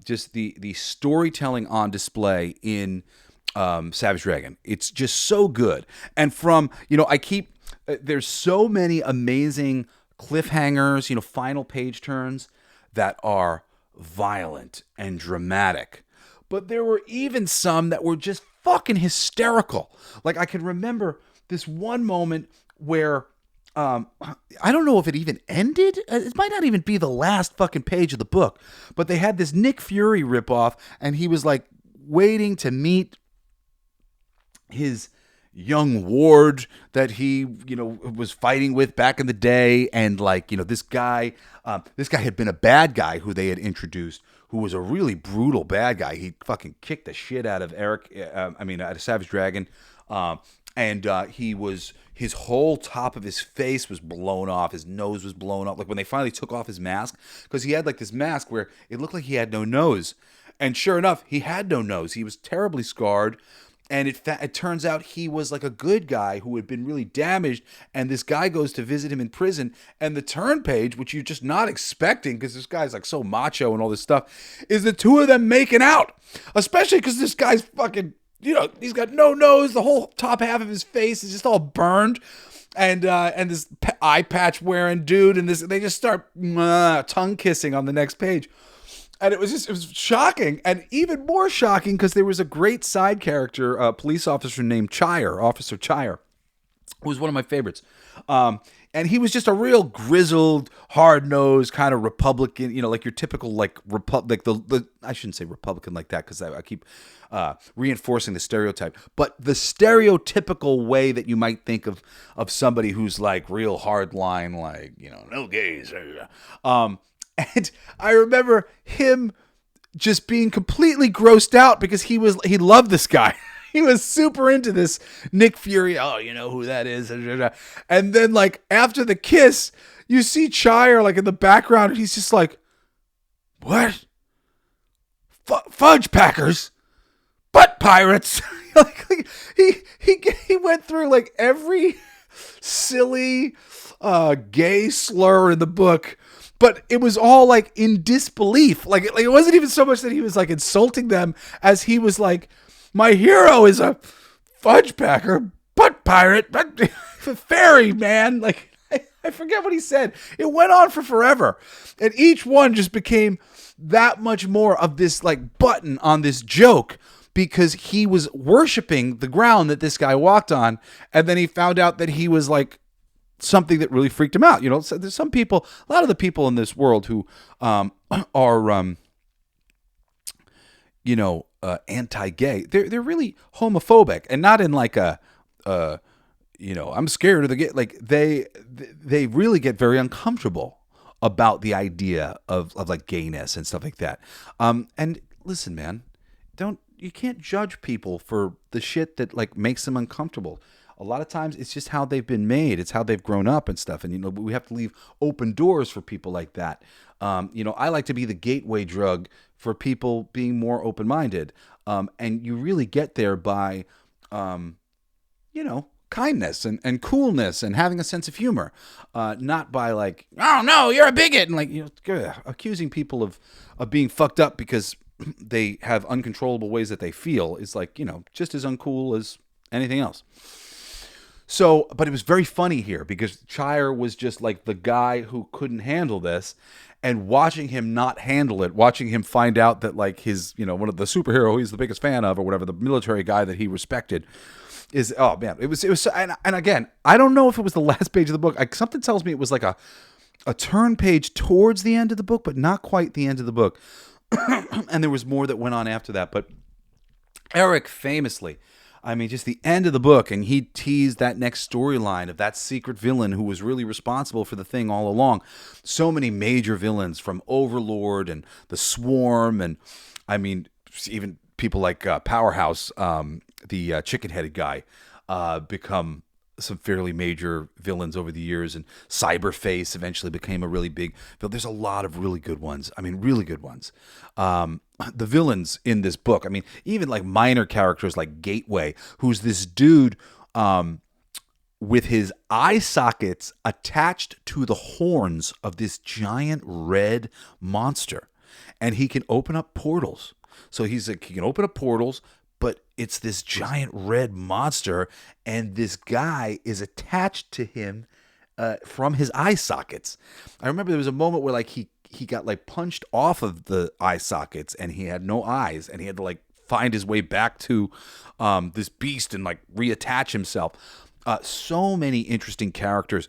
just the storytelling on display in Savage Dragon. It's just so good. And there's so many amazing cliffhangers, final page turns that are violent and dramatic. But there were even some that were just fucking hysterical. Like, I can remember this one moment where I don't know if it even ended. It might not even be the last fucking page of the book. But they had this Nick Fury ripoff, and he was like waiting to meet his young ward that he, was fighting with back in the day. And this guy had been a bad guy who they had introduced, who was a really brutal bad guy. He fucking kicked the shit out of out of Savage Dragon. His whole top of his face was blown off. His nose was blown off. Like when they finally took off his mask, because he had like this mask where it looked like he had no nose. And sure enough, he had no nose. He was terribly scarred. And it turns out he was like a good guy who had been really damaged. And this guy goes to visit him in prison. And the turn page, which you're just not expecting, because this guy's like so macho and all this stuff, is the two of them making out. Especially because this guy's fucking, he's got no nose. The whole top half of his face is just all burned. And this eye patch wearing dude. And they just start tongue kissing on the next page. And it was shocking, and even more shocking because there was a great side character, a police officer named Officer Chire, who was one of my favorites. And he was just a real grizzled, hard-nosed kind of Republican, like your typical I shouldn't say Republican like that because I keep reinforcing the stereotype, but the stereotypical way that you might think of somebody who's like real hardline, like, no gays. And I remember him just being completely grossed out because he loved this guy. He was super into this Nick Fury. Oh, you know who that is. And then like after the kiss, you see Chire like in the background and he's just like, what? Fudge packers? Butt pirates? he went through like every silly gay slur in the book. But it was all like in disbelief. Like it wasn't even so much that he was like insulting them as he was like, my hero is a fudge packer, butt pirate, fairy man. Like I forget what he said. It went on for forever. And each one just became that much more of this like button on this joke because he was worshiping the ground that this guy walked on, and then he found out that he was like something that really freaked him out. You know, so there's some people, a lot of the people in this world who are anti-gay. They're really homophobic, and not in like a I'm scared of the gay. Like they really get very uncomfortable about the idea of like gayness and stuff like that. And listen, man, you can't judge people for the shit that like makes them uncomfortable. A lot of times it's just how they've been made. It's how they've grown up and stuff. And, we have to leave open doors for people like that. I like to be the gateway drug for people being more open-minded. And you really get there by, kindness and coolness and having a sense of humor. Not by like, oh, no, you're a bigot. And like, accusing people of being fucked up because they have uncontrollable ways that they feel is like, just as uncool as anything else. So, but it was very funny here because Chire was just like the guy who couldn't handle this, and watching him not handle it, watching him find out that like his, one of the superhero he's the biggest fan of or whatever, the military guy that he respected is, oh man, it was, and again, I don't know if it was the last page of the book. Something tells me it was like a turn page towards the end of the book, but not quite the end of the book. And there was more that went on after that, but Erik famously, just the end of the book, and he teased that next storyline of that secret villain who was really responsible for the thing all along. So many major villains from Overlord and the Swarm, and even people like Powerhouse, the chicken-headed guy, become some fairly major villains over the years, and Cyberface eventually became a really big villain. There's a lot of really good ones. Really good ones. The villains in this book, even like minor characters like Gateway, who's this dude with his eye sockets attached to the horns of this giant red monster. And he can open up portals. So he can open up portals, but it's this giant red monster, and this guy is attached to him from his eye sockets. I remember there was a moment where like he got like punched off of the eye sockets, and he had no eyes, and he had to like find his way back to this beast and like reattach himself. So many interesting characters.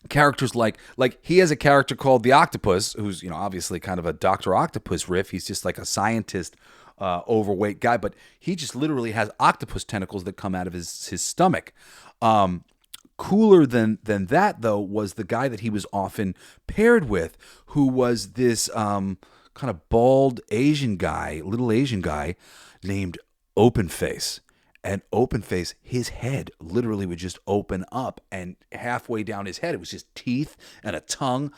Characters like he has a character called the Octopus, who's obviously kind of a Dr. Octopus riff. He's just like a scientist, overweight guy, but he just literally has octopus tentacles that come out of his stomach. Cooler than that, though, was the guy that he was often paired with, who was this kind of bald Asian guy, little Asian guy named Openface. And Openface, his head literally would just open up, and halfway down his head, it was just teeth and a tongue.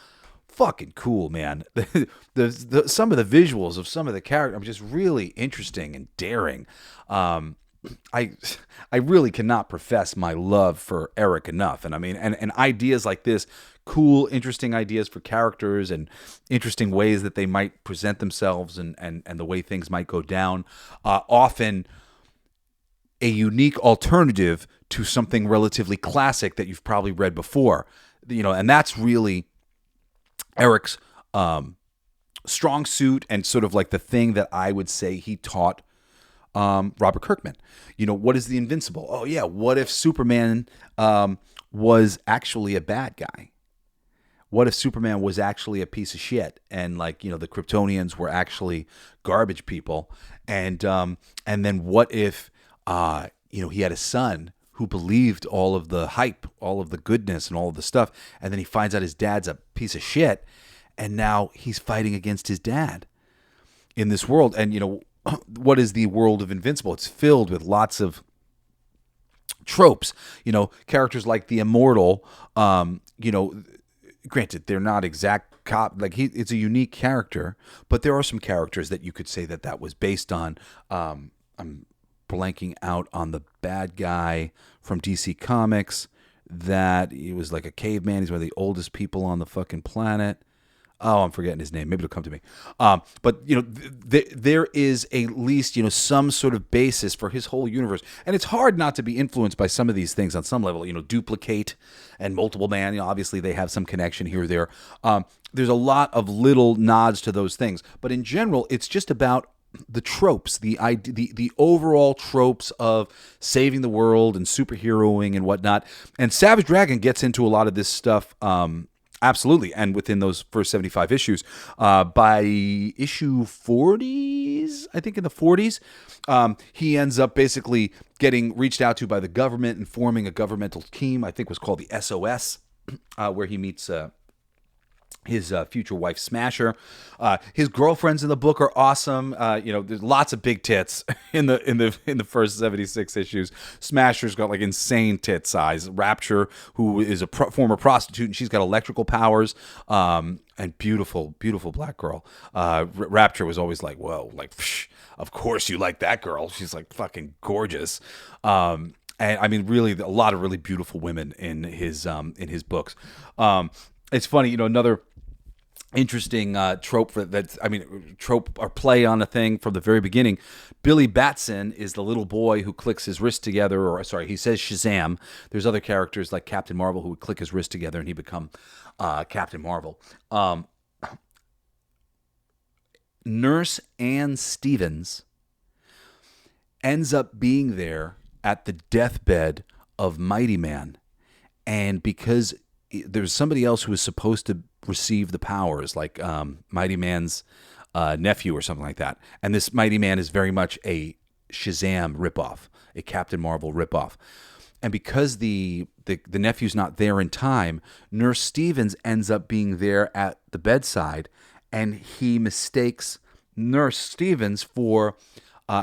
Fucking cool, man. Some of the visuals of some of the characters are just really interesting and daring. I really cannot profess my love for Erik enough. And and ideas like this, cool, interesting ideas for characters and interesting ways that they might present themselves and the way things might go down, often a unique alternative to something relatively classic that you've probably read before. And that's really Erik's strong suit, and sort of like the thing that I would say he taught Robert Kirkman. What is the Invincible? Oh yeah, what if Superman was actually a bad guy? What if Superman was actually a piece of shit, and like the Kryptonians were actually garbage people? And then what if he had a son who believed all of the hype, all of the goodness, and all of the stuff, and then he finds out his dad's a piece of shit, and now he's fighting against his dad in this world. And what is the world of Invincible? It's filled with lots of tropes. Characters like the Immortal. Granted, they're not exact it's a unique character, but there are some characters that you could say that was based on. I'm blanking out on the bad guy from DC Comics that he was like a caveman. He's one of the oldest people on the fucking planet. Oh, I'm forgetting his name. Maybe it'll come to me. But there is at least some sort of basis for his whole universe, and it's hard not to be influenced by some of these things on some level. Duplicate and Multiple Man. Obviously they have some connection here or there. There's a lot of little nods to those things, but in general, it's just about the tropes, the overall tropes of saving the world and superheroing and whatnot. And Savage Dragon gets into a lot of this stuff. Absolutely. And within those first 75 issues, by issue 40s, I think in the 40s, he ends up basically getting reached out to by the government and forming a governmental team, I think was called the SOS, where he meets his future wife Smasher. His girlfriends in the book are awesome. There's lots of big tits in the first 76 issues. Smasher's got like insane tit size. Rapture, who is a former prostitute, and she's got electrical powers. And beautiful black girl. Rapture was always like, whoa, like, psh, of course you like that girl. She's like fucking gorgeous. And I mean, really, a lot of really beautiful women in his books. It's funny, another interesting trope trope or play on a thing from the very beginning. Billy Batson is the little boy who clicks his wrist together, he says Shazam. There's other characters like Captain Marvel who would click his wrist together and he become Captain Marvel. Nurse Ann Stevens ends up being there at the deathbed of Mighty Man, and because there's somebody else who was supposed to receive the powers, like Mighty Man's nephew or something like that. And this Mighty Man is very much a Shazam ripoff, a Captain Marvel ripoff. And because the nephew's not there in time, Nurse Stevens ends up being there at the bedside, and he mistakes Nurse Stevens for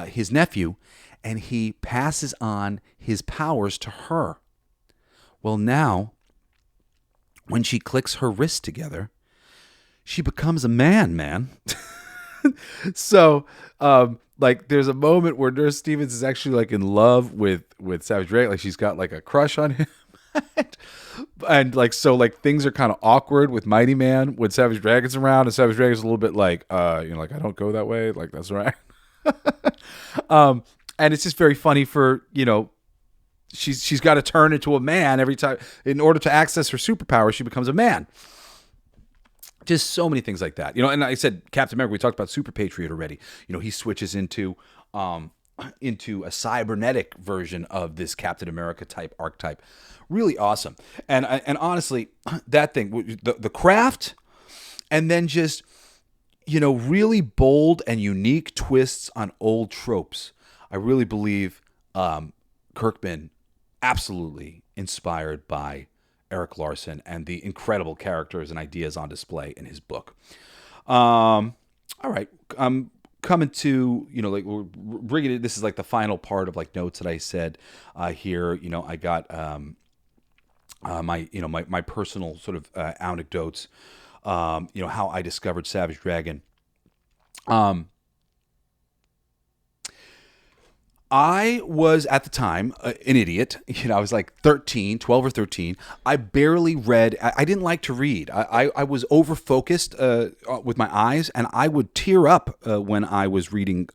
his nephew, and he passes on his powers to her. Well, now, when she clicks her wrists together, she becomes a man. So, there's a moment where Nurse Stevens is actually like in love with Savage Dragon. Like she's got like a crush on him. And things are kind of awkward with Mighty Man when Savage Dragon's around, and Savage Dragon's a little bit like, I don't go that way. Like, that's right. And it's just very funny for, she's got to turn into a man every time in order to access her superpower. She becomes a man. Just so many things like that, And I said Captain America. We talked about Super Patriot already. He switches into a cybernetic version of this Captain America type archetype. Really awesome. And honestly, that thing, the craft, and then just really bold and unique twists on old tropes. I really believe Kirkman absolutely inspired by Erik Larsen and the incredible characters and ideas on display in his book. All right. I'm coming to, we're bringing it. This is like the final part of like notes that I said here. I got my personal sort of anecdotes, how I discovered Savage Dragon. I was, at the time, an idiot. I was like 12 or 13. I barely read. I didn't like to read. I was over-focused with my eyes, and I would tear up when I was reading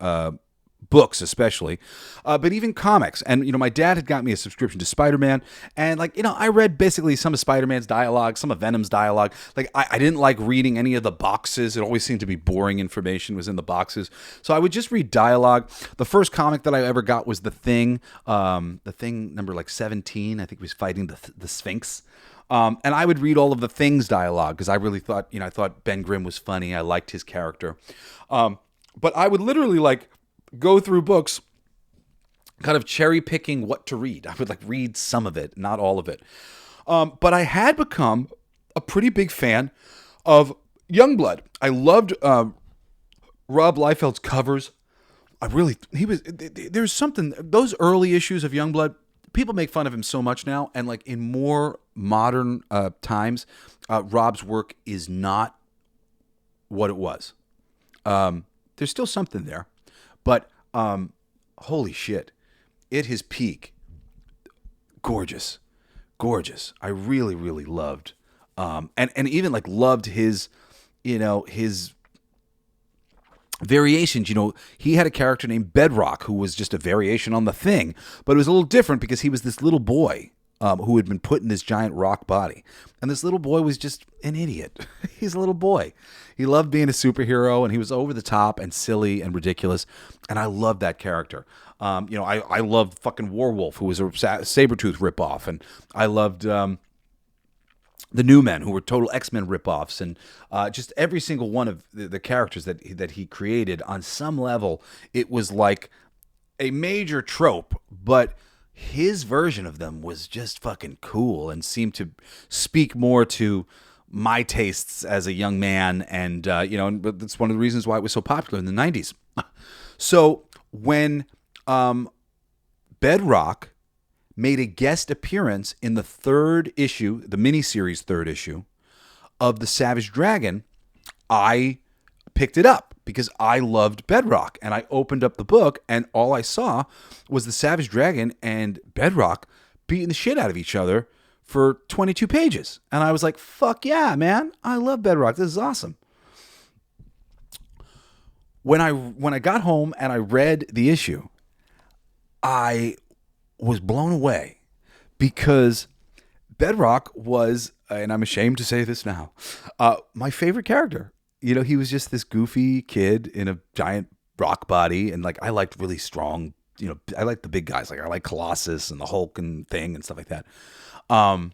books, especially, but even comics. And, my dad had got me a subscription to Spider-Man, and I read basically some of Spider-Man's dialogue, some of Venom's dialogue. I didn't like reading any of the boxes. It always seemed to be boring information was in the boxes. So I would just read dialogue. The first comic that I ever got was The Thing number 17. I think he was fighting the Sphinx. And I would read all of The Thing's dialogue because I really thought, I thought Ben Grimm was funny. I liked his character. But I would literally go through books kind of cherry picking what to read. I would read some of it, not all of it. But I had become a pretty big fan of Youngblood. I loved Rob Liefeld's covers. There's something, those early issues of Youngblood, people make fun of him so much now. And in more modern times, Rob's work is not what it was. There's still something there. But holy shit, at his peak, gorgeous. I really, really loved, and even loved his his variations. He had a character named Bedrock who was just a variation on the Thing, but it was a little different because he was this little boy who had been put in this giant rock body. And this little boy was just an idiot. He's a little boy. He loved being a superhero, and he was over the top and silly and ridiculous. And I loved that character. I loved fucking Warwolf, who was a Sabretooth ripoff. And I loved the New Men, who were total X-Men ripoffs. And just every single one of the characters that he created, on some level, it was like a major trope, but his version of them was just fucking cool and seemed to speak more to my tastes as a young man. And, but that's one of the reasons why it was so popular in the 90s. So when Bedrock made a guest appearance in the third issue, the miniseries third issue of The Savage Dragon, I picked it up because I loved Bedrock. And I opened up the book, and all I saw was the Savage Dragon and Bedrock beating the shit out of each other for 22 pages. And I was like, fuck yeah, man. I love Bedrock. This is awesome. When I got home and I read the issue, I was blown away because Bedrock was, and I'm ashamed to say this now, my favorite character. He was just this goofy kid in a giant rock body, and I liked really strong, I liked the big guys. I like Colossus and the Hulk and Thing and stuff like that. And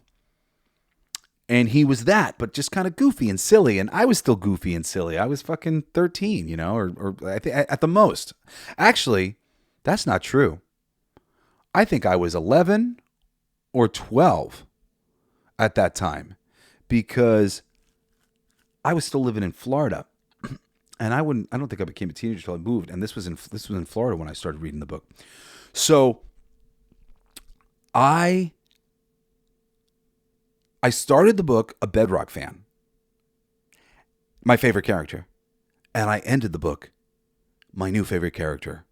he was that, but just kind of goofy and silly, and I was still goofy and silly. I was fucking 13, or I think at the most. Actually, that's not true. I think I was 11 or 12 at that time, because I was still living in Florida, and I don't think I became a teenager until I moved. And this was in Florida when I started reading the book. So I started the book a Bedrock fan, my favorite character, and I ended the book, my new favorite character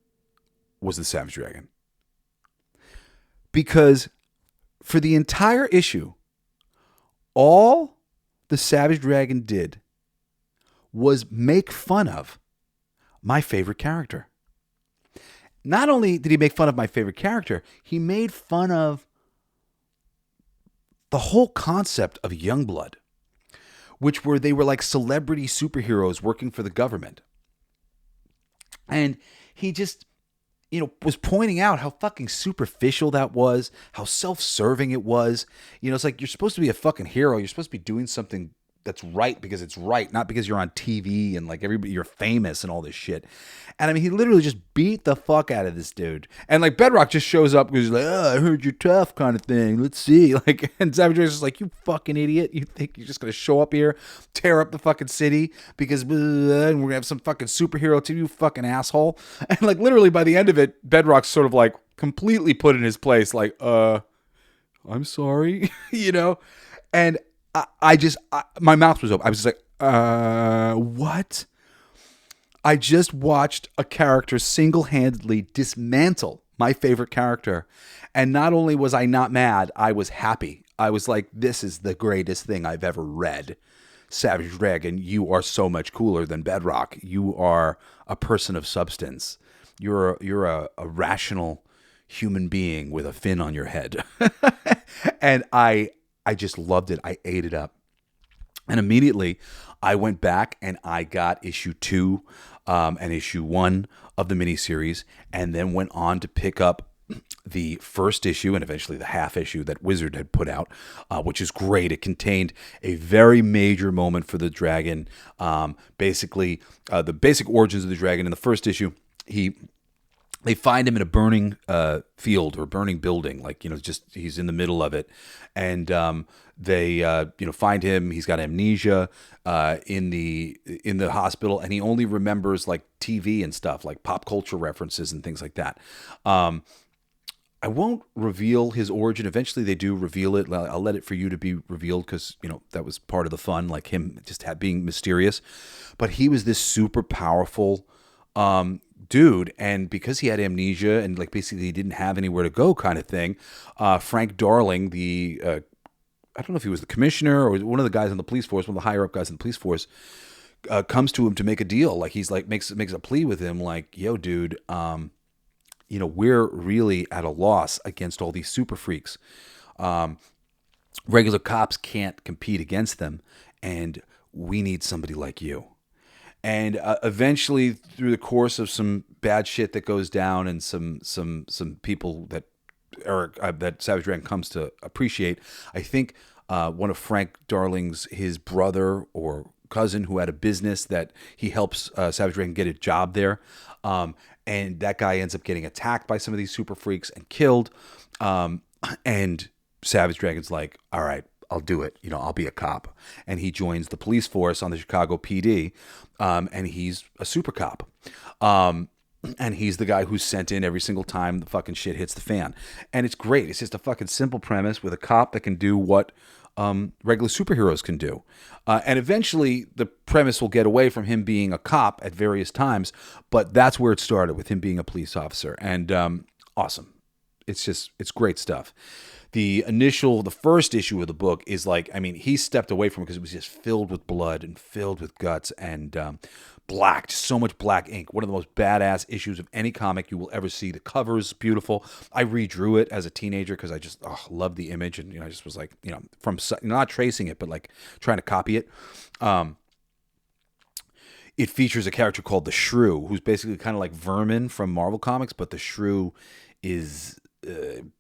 was the Savage Dragon. Because for the entire issue, all the Savage Dragon did was make fun of my favorite character. Not only did he make fun of my favorite character, he made fun of the whole concept of Youngblood, which they were like celebrity superheroes working for the government. And he just, was pointing out how fucking superficial that was, how self-serving it was. It's like, you're supposed to be a fucking hero. You're supposed to be doing something that's right because it's right, not because you're on TV and everybody, you're famous and all this shit. And I mean, he literally just beat the fuck out of this dude. And Bedrock just shows up because he's like, oh, I heard you're tough kind of thing. Let's see. And Savage Dragon's just like, you fucking idiot. You think you're just going to show up here, tear up the fucking city because and we're going to have some fucking superhero team, you fucking asshole. And literally by the end of it, Bedrock's sort of completely put in his place. I'm sorry, And my mouth was open. I was just like, what? I just watched a character single-handedly dismantle my favorite character. And not only was I not mad, I was happy. I was like, this is the greatest thing I've ever read. Savage Dragon, you are so much cooler than Bedrock. You are a person of substance. You're a rational human being with a fin on your head. And I just loved it. I ate it up. And immediately I went back and I got issue 2 and issue 1 of the miniseries, and then went on to pick up the first issue and eventually the half issue that Wizard had put out, which is great. It contained a very major moment for the dragon. Basically, the basic origins of the dragon. In the first issue, they find him in a burning field or burning building, just he's in the middle of it, and they find him. He's got amnesia in the hospital, and he only remembers TV and stuff, like pop culture references and things like that. I won't reveal his origin. Eventually, they do reveal it. I'll let it for you to be revealed because that was part of the fun, him just being mysterious. But he was this super powerful dude, and because he had amnesia and basically he didn't have anywhere to go kind of thing, Frank Darling, I don't know if he was the commissioner or one of the guys on the police force, one of the higher up guys in the police force, comes to him to make a deal. Like he's like makes a plea with him, like, yo, dude, we're really at a loss against all these super freaks. Regular cops can't compete against them, and we need somebody like you. And eventually, through the course of some bad shit that goes down, and some people that that Savage Dragon comes to appreciate, I think one of Frank Darling's his brother or cousin who had a business that he helps Savage Dragon get a job there, and that guy ends up getting attacked by some of these super freaks and killed, and Savage Dragon's like, all right, I'll do it. I'll be a cop. And he joins the police force on the Chicago PD, and he's a super cop. And he's the guy who's sent in every single time the fucking shit hits the fan. And it's great. It's just a fucking simple premise with a cop that can do what regular superheroes can do. And eventually the premise will get away from him being a cop at various times, but that's where it started, with him being a police officer. And awesome. It's great stuff. The first issue of the book is like, I mean, he stepped away from it because it was just filled with blood and filled with guts and black, just so much black ink. One of the most badass issues of any comic you will ever see. The cover's beautiful. I redrew it as a teenager because I just loved the image, and I just was like, from not tracing it, but like trying to copy it. It features a character called the Shrew, who's basically kind of like Vermin from Marvel Comics, but the Shrew is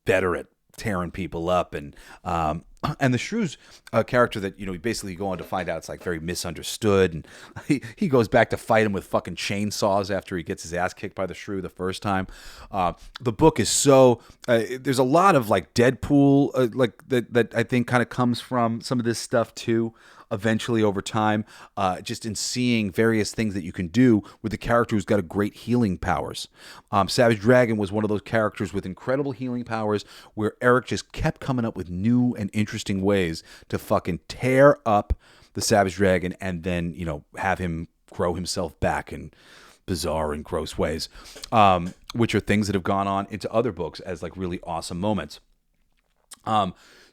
better at tearing people up, and the Shrew's a character that we basically go on to find out it's like very misunderstood, and he goes back to fight him with fucking chainsaws after he gets his ass kicked by the Shrew the first time. The book is so there's a lot of like Deadpool like that I think kind of comes from some of this stuff too. Eventually, over time, just in seeing various things that you can do with the character who's got a great healing powers. Savage Dragon was one of those characters with incredible healing powers where Erik just kept coming up with new and interesting ways to fucking tear up the Savage Dragon and then, have him grow himself back in bizarre and gross ways, which are things that have gone on into other books as like really awesome moments.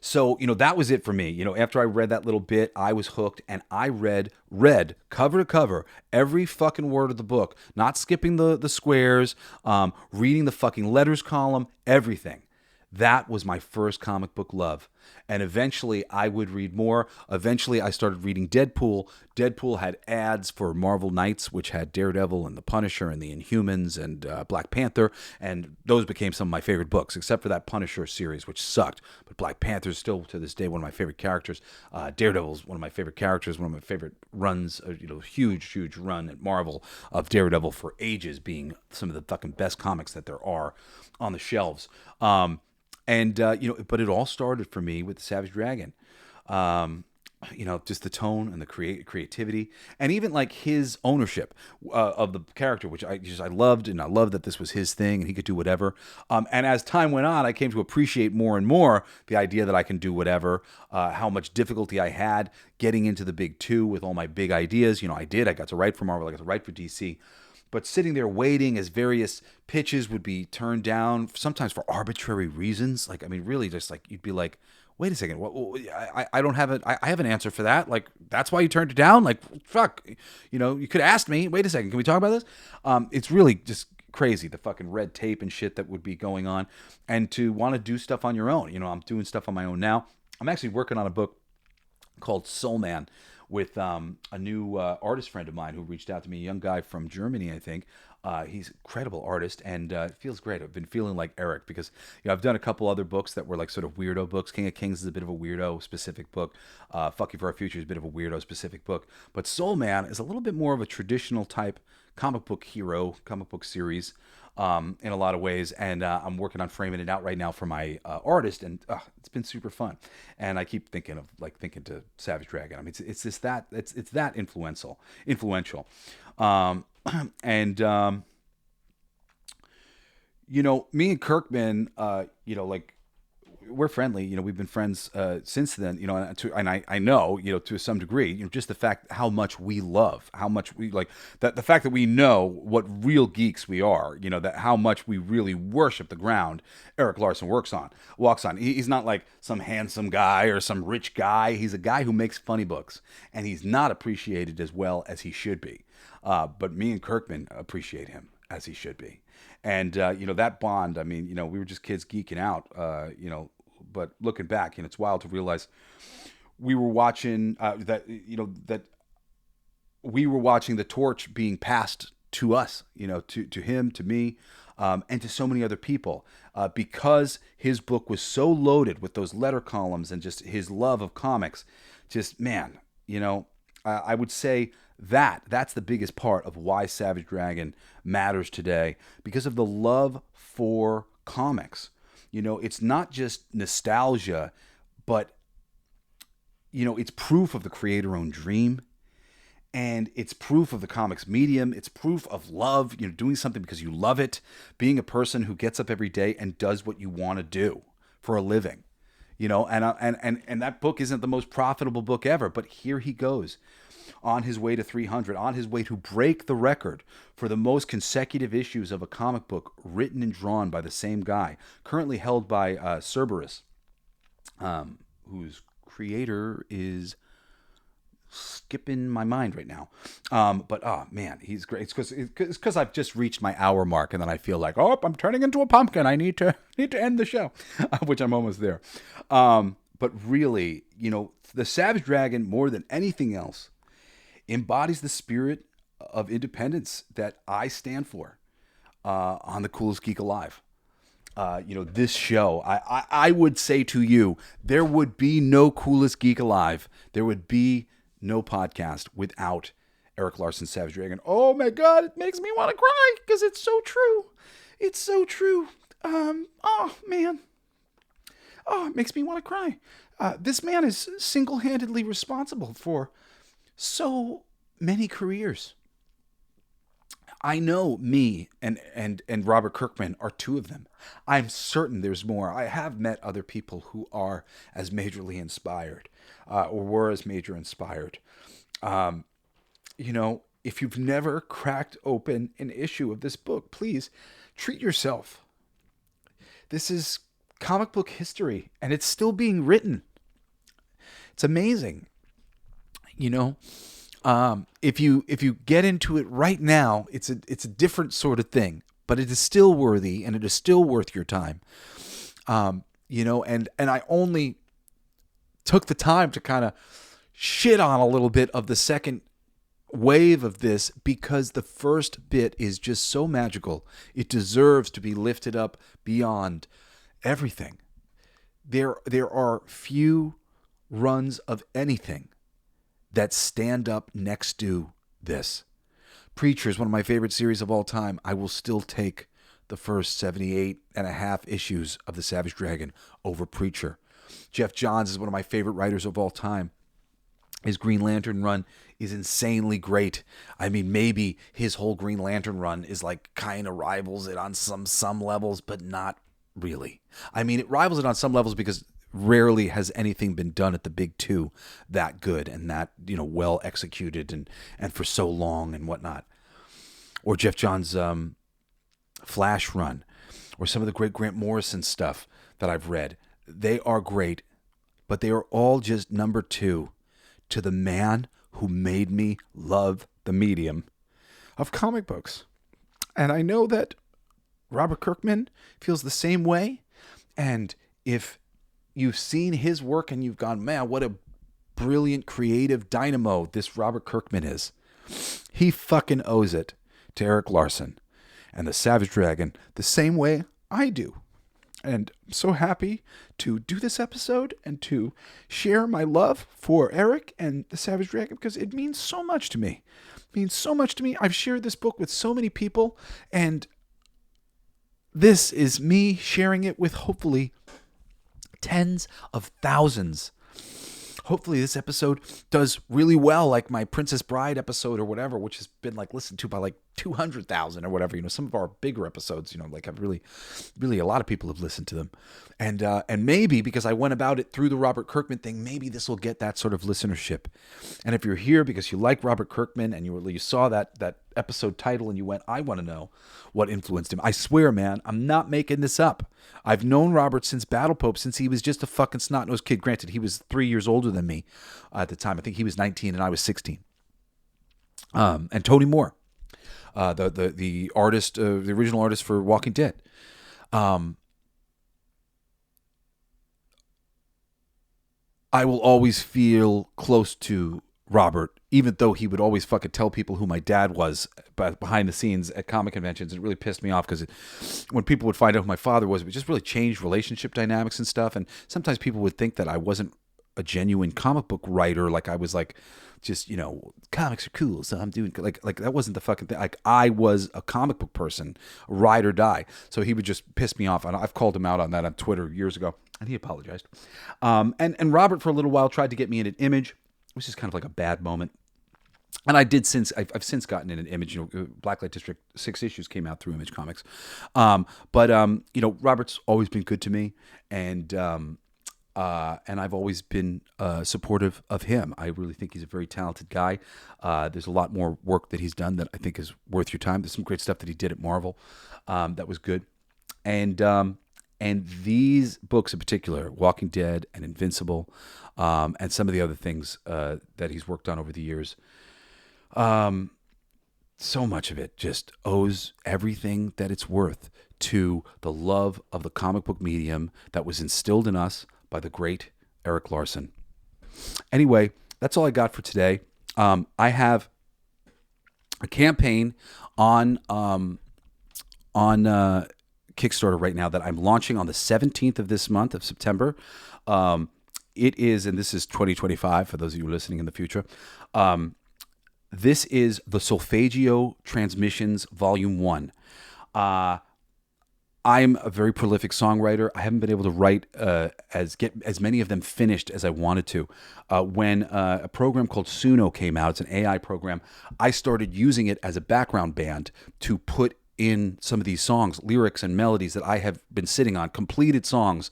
So, that was it for me. After I read that little bit, I was hooked, and I read cover to cover every fucking word of the book, not skipping the squares, reading the fucking letters column, everything. That was my first comic book love. And eventually I would read more. Eventually I started reading Deadpool. Deadpool had ads for Marvel Knights, which had Daredevil and the Punisher and the Inhumans and Black Panther. And those became some of my favorite books, except for that Punisher series, which sucked. But Black Panther is still to this day one of my favorite characters. Daredevil's one of my favorite characters, one of my favorite runs, huge run at Marvel of Daredevil for ages, being some of the fucking best comics that there are on the shelves. But it all started for me with the Savage Dragon. Just the tone and the creativity, and even like his ownership of the character, which I loved, and I loved that this was his thing and he could do whatever. And as time went on, I came to appreciate more and more the idea that I can do whatever. How much difficulty I had getting into the big two with all my big ideas. I got to write for Marvel, I got to write for DC. But sitting there waiting as various pitches would be turned down, sometimes for arbitrary reasons. Like, I mean, really just like, you'd be like, wait a second, I don't have I have an answer for that. Like, that's why you turned it down? Like, fuck, you could have asked me, wait a second, can we talk about this? It's really just crazy, the fucking red tape and shit that would be going on. And to want to do stuff on your own. I'm doing stuff on my own now. I'm actually working on a book called Soul Man, with a new artist friend of mine who reached out to me, a young guy from Germany, I think. He's an incredible artist, and it feels great. I've been feeling like Erik because I've done a couple other books that were like sort of weirdo books. King of Kings is a bit of a weirdo-specific book. Fuck You for Our Future is a bit of a weirdo-specific book. But Soul Man is a little bit more of a traditional type comic book hero, comic book series, in a lot of ways, and I'm working on framing it out right now for my artist, and it's been super fun. And I keep thinking to Savage Dragon. I mean, it's just that it's that influential. Me and Kirkman, we're friendly. We've been friends since then. And I know, to some degree, just the fact how much we love, how much we like that. The fact that we know what real geeks we are. That how much we really worship the ground Erik Larsen walks on. He's not like some handsome guy or some rich guy. He's a guy who makes funny books, and he's not appreciated as well as he should be. But me and Kirkman appreciate him as he should be. And, that bond, we were just kids geeking out, but looking back, it's wild to realize we were watching that we were watching the torch being passed to us, to him, to me, and to so many other people, because his book was so loaded with those letter columns and just his love of comics. Just, man, I would say that's the biggest part of why Savage Dragon matters today, because of the love for comics. It's not just nostalgia, but it's proof of the creator-owned dream, and it's proof of the comics medium. It's proof of love, doing something because you love it, being a person who gets up every day and does what you want to do for a living. And that book isn't the most profitable book ever, but here he goes on his way to 300, on his way to break the record for the most consecutive issues of a comic book written and drawn by the same guy, currently held by Cerberus, whose creator is skipping my mind right now. But oh man, he's great. It's because I've just reached my hour mark, and then I feel like, oh, I'm turning into a pumpkin. I need to end the show, which I'm almost there. But really, the Savage Dragon, more than anything else, embodies the spirit of independence that I stand for on the Coolest Geek Alive. This show, I would say to you, there would be no Coolest Geek Alive. There would be no podcast without Erik Larsen, Savage Dragon. Oh my God, it makes me want to cry because it's so true. It's so true. Oh man. Oh, it makes me want to cry. This man is single-handedly responsible for so many careers. I know me and Robert Kirkman are two of them. I'm certain there's more. I have met other people who are as majorly inspired, or were as major inspired. If you've never cracked open an issue of this book, please treat yourself. This is comic book history, and it's still being written. It's amazing. If you get into it right now, it's a different sort of thing, but it is still worthy, and it is still worth your time. And I only took the time to kind of shit on a little bit of the second wave of this because the first bit is just so magical. It deserves to be lifted up beyond everything. There are few runs of anything that stand up next to this. Preacher is one of my favorite series of all time. I will still take the first 78 and a half issues of The Savage Dragon over Preacher. Jeff Johns is one of my favorite writers of all time. His Green Lantern run is insanely great. Maybe his whole Green Lantern run is like kind of rivals it on some levels, but not really. It rivals it on some levels because rarely has anything been done at the big two that good and that, well executed and for so long and whatnot. Or Jeff Johns' Flash run, or some of the great Grant Morrison stuff that I've read. They are great, but they are all just number two to the man who made me love the medium of comic books. And I know that Robert Kirkman feels the same way. And if you've seen his work and you've gone, man, what a brilliant creative dynamo this Robert Kirkman is, he fucking owes it to Erik Larsen and the Savage Dragon the same way I do. And I'm so happy to do this episode and to share my love for Erik and the Savage Dragon because it means so much to me. It means so much to me. I've shared this book with so many people, and this is me sharing it with hopefully tens of thousands. Hopefully this episode does really well, like my Princess Bride episode or whatever, which has been listened to by 200,000 or whatever. Some of our bigger episodes, like I've really a lot of people have listened to them, and maybe because I went about it through the Robert Kirkman thing, maybe this will get that sort of listenership. And if you're here because you like Robert Kirkman and you saw that episode title and you went, I want to know what influenced him. I swear, man, I'm not making this up. I've known Robert since Battle Pope, since he was just a fucking snot-nosed kid. Granted, he was 3 years older than me at the time. I think he was 19 and I was 16. And Tony Moore, the artist, the original artist for Walking Dead. I will always feel close to Robert, even though he would always fucking tell people who my dad was behind the scenes at comic conventions. It really pissed me off because when people would find out who my father was, it just really changed relationship dynamics and stuff. And sometimes people would think that I wasn't a genuine comic book writer. Like I was like, just, comics are cool, so I'm doing like that wasn't the fucking thing. Like I was a comic book person, ride or die. So he would just piss me off. And I've called him out on that on Twitter years ago, and he apologized. And Robert for a little while tried to get me in an Image, which is kind of like a bad moment. And I've since gotten in an Image. Blacklight District 6 issues came out through Image Comics. But Robert's always been good to me, and I've always been supportive of him. I really think he's a very talented guy. There's a lot more work that he's done that I think is worth your time. There's some great stuff that he did at Marvel that was good. And these books in particular, Walking Dead and Invincible, and some of the other things that he's worked on over the years, so much of it just owes everything that it's worth to the love of the comic book medium that was instilled in us by the great Erik Larsen. Anyway, that's all I got for today. I have a campaign on Kickstarter right now that I'm launching on the 17th of this month of September. It is, and this is 2025 for those of you listening in the future. This is the Solfeggio Transmissions Volume 1. I'm a very prolific songwriter. I haven't been able to write get as many of them finished as I wanted to. When a program called Suno came out, it's an AI program, I started using it as a background band to put in some of these songs, lyrics and melodies that I have been sitting on, completed songs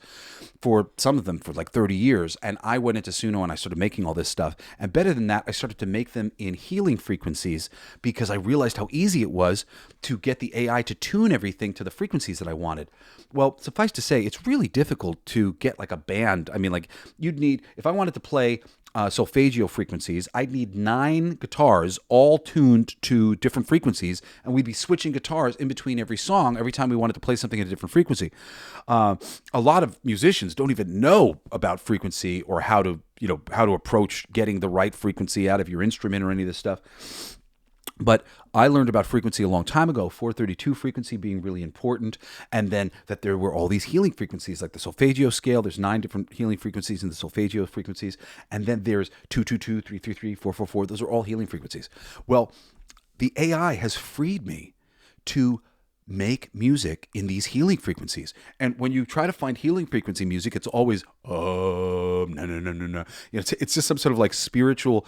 for some of them for like 30 years. And I went into Suno and I started making all this stuff. And better than that, I started to make them in healing frequencies because I realized how easy it was to get the AI to tune everything to the frequencies that I wanted. Well, suffice to say, it's really difficult to get like a band. I mean, like you'd need, if I wanted to play solfeggio frequencies, I'd need 9 guitars all tuned to different frequencies, and we'd be switching guitars in between every song every time we wanted to play something at a different frequency. A lot of musicians don't even know about frequency or how to approach getting the right frequency out of your instrument or any of this stuff. But I learned about frequency a long time ago, 432 frequency being really important, and then that there were all these healing frequencies, like the solfeggio scale. There's 9 different healing frequencies in the solfeggio frequencies, and then there's 222, 333, 444. Those are all healing frequencies. Well, the AI has freed me to make music in these healing frequencies. And when you try to find healing frequency music, it's always no. It's just some sort of like spiritual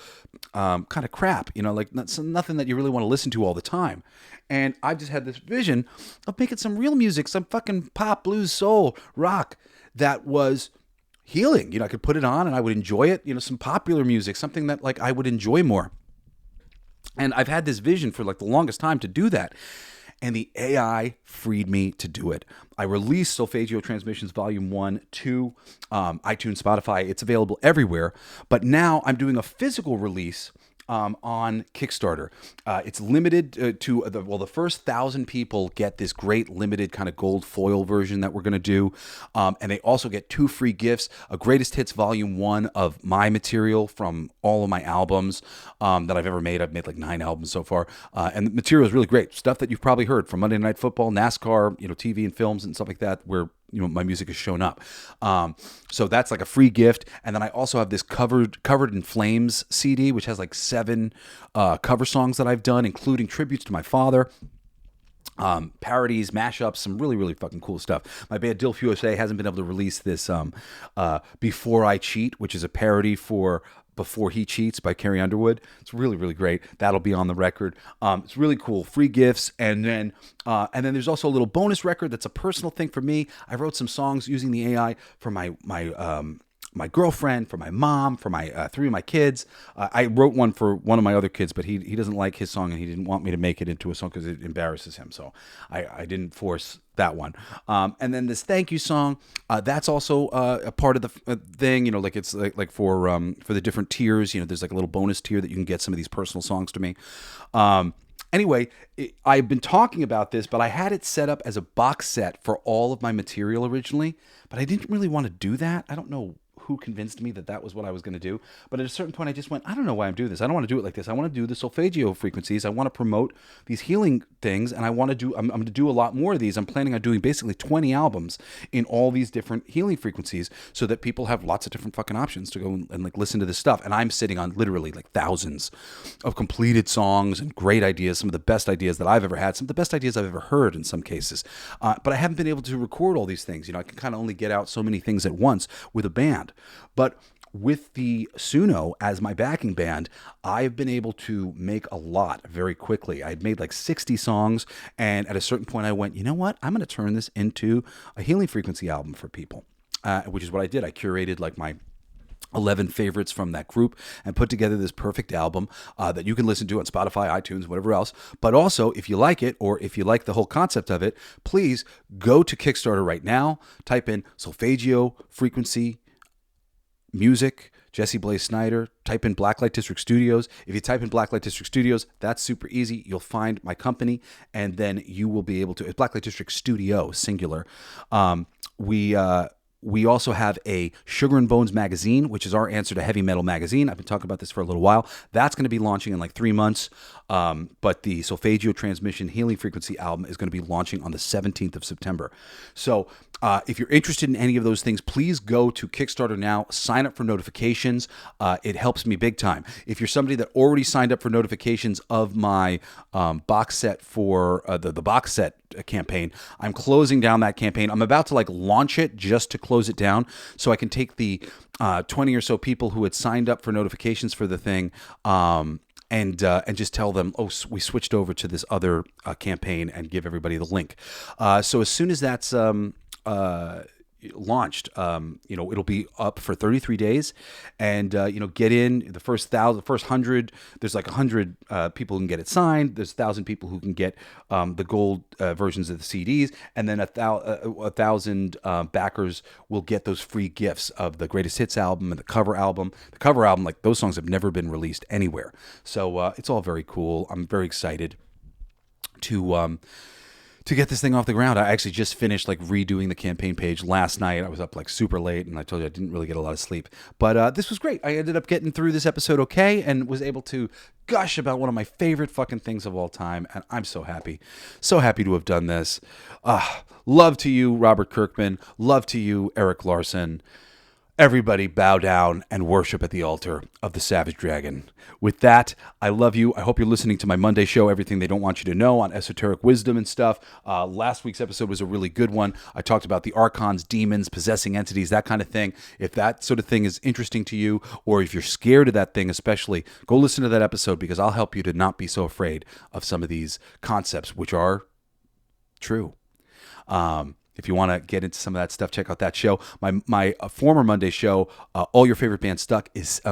kind of crap, like nothing that you really want to listen to all the time. And I just had this vision of making some real music, some fucking pop, blues, soul, rock that was healing. I could put it on and I would enjoy it. Some popular music, something that like I would enjoy more. And I've had this vision for like the longest time to do that. And the AI freed me to do it. I released Solfeggio Transmissions Volume 1 to iTunes, Spotify. It's available everywhere. But now I'm doing a physical release on Kickstarter. It's limited to the first 1,000 people get this great limited kind of gold foil version that we're going to do. And they also get 2 free gifts, a Greatest Hits Volume 1 of my material from all of my albums that I've ever made. I've made like 9 albums so far. And the material is really great. Stuff that you've probably heard from Monday Night Football, NASCAR, TV and films and stuff like that, where my music has shown up. So that's like a free gift. And then I also have this Covered in Flames CD, which has like 7 cover songs that I've done, including tributes to my father, parodies, mashups, some really, really fucking cool stuff. My band Dilf USA hasn't been able to release this Before I Cheat, which is a parody for Before He Cheats by Carrie Underwood. It's really, really great. That'll be on the record. It's really cool. Free gifts. And then there's also a little bonus record that's a personal thing for me. I wrote some songs using the AI for my girlfriend, for my mom, for my 3 of my kids. I wrote one for one of my other kids, but he doesn't like his song and he didn't want me to make it into a song because it embarrasses him. So I didn't force that one. And then this thank you song, that's also a part of the thing. Like it's like for the different tiers. There's like a little bonus tier that you can get some of these personal songs to me. Anyway, I've been talking about this, but I had it set up as a box set for all of my material originally, but I didn't really want to do that. I don't know who convinced me that was what I was going to do. But at a certain point, I just went, I don't know why I'm doing this. I don't want to do it like this. I want to do the solfeggio frequencies. I want to promote these healing things, and I'm going to do a lot more of these. I'm planning on doing basically 20 albums in all these different healing frequencies so that people have lots of different fucking options to go and like listen to this stuff. And I'm sitting on literally like thousands of completed songs and great ideas, some of the best ideas that I've ever had, some of the best ideas I've ever heard in some cases. But I haven't been able to record all these things. I can kind of only get out so many things at once with a band. But with the Suno as my backing band, I've been able to make a lot very quickly. I'd made like 60 songs, and at a certain point I went, you know what? I'm going to turn this into a healing frequency album for people, which is what I did. I curated like my 11 favorites from that group and put together this perfect album that you can listen to on Spotify, iTunes, whatever else. But also, if you like it, or if you like the whole concept of it, please go to Kickstarter right now, type in solfeggio frequency music, Jesse Blaze Snyder, type in Blacklight District Studios. If you type in Blacklight District Studios, that's super easy. You'll find my company, and then you will be able to, it's Blacklight District Studio, singular. We also have a Sugar and Bones magazine, which is our answer to Heavy Metal Magazine. I've been talking about this for a little while. That's going to be launching in like 3 months. But the Solfeggio Transmission Healing Frequency album is going to be launching on the 17th of September. So if you're interested in any of those things, please go to Kickstarter now. Sign up for notifications. It helps me big time. If you're somebody that already signed up for notifications of my box set for the box set campaign, I'm closing down that campaign. I'm about to like launch it just to close it down so I can take the 20 or so people who had signed up for notifications for the thing and just tell them, oh, we switched over to this other campaign, and give everybody the link. So as soon as that's launched, it'll be up for 33 days, and get in the first 100. There's like 100 people who can get it signed. There's 1,000 people who can get the gold versions of the CDs, and then 1,000 backers will get those free gifts of the Greatest Hits album and the cover album. The cover album, like those songs have never been released anywhere, so it's all very cool. I'm very excited to get this thing off the ground. I actually just finished like redoing the campaign page last night. I was up like super late, and I told you I didn't really get a lot of sleep. But this was great. I ended up getting through this episode okay, and was able to gush about one of my favorite fucking things of all time, and I'm so happy. So happy to have done this. Love to you, Robert Kirkman. Love to you, Erik Larsen. Everybody bow down and worship at the altar of the Savage Dragon. With that, I love you. I hope you're listening to my Monday show, Everything They Don't Want You to Know, on esoteric wisdom and stuff. Last week's episode was a really good one. I talked about the archons, demons, possessing entities, that kind of thing. If that sort of thing is interesting to you, or if you're scared of that thing especially, go listen to that episode, because I'll help you to not be so afraid of some of these concepts, which are true. If you want to get into some of that stuff, check out that show. My former Monday show, All Your Favorite Bands Suck, is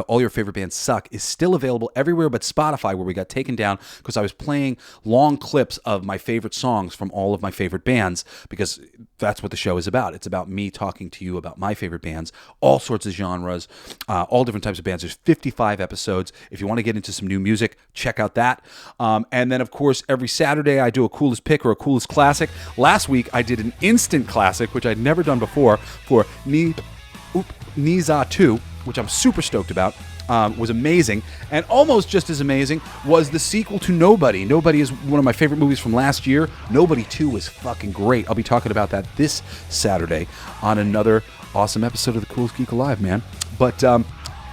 still available everywhere but Spotify, where we got taken down because I was playing long clips of my favorite songs from all of my favorite bands, because that's what the show is about. It's about me talking to you about my favorite bands, all sorts of genres, all different types of bands. There's 55 episodes. If you want to get into some new music, check out that. And then, of course, every Saturday I do a coolest pick or a coolest classic. Last week I did an instant classic, which I'd never done before, for Niza 2, which I'm super stoked about. Was amazing, and almost just as amazing was the sequel to Nobody. Nobody is one of my favorite movies from last year. Nobody 2 was fucking great. I'll be talking about that this Saturday on another awesome episode of the Coolest Geek Alive, man. But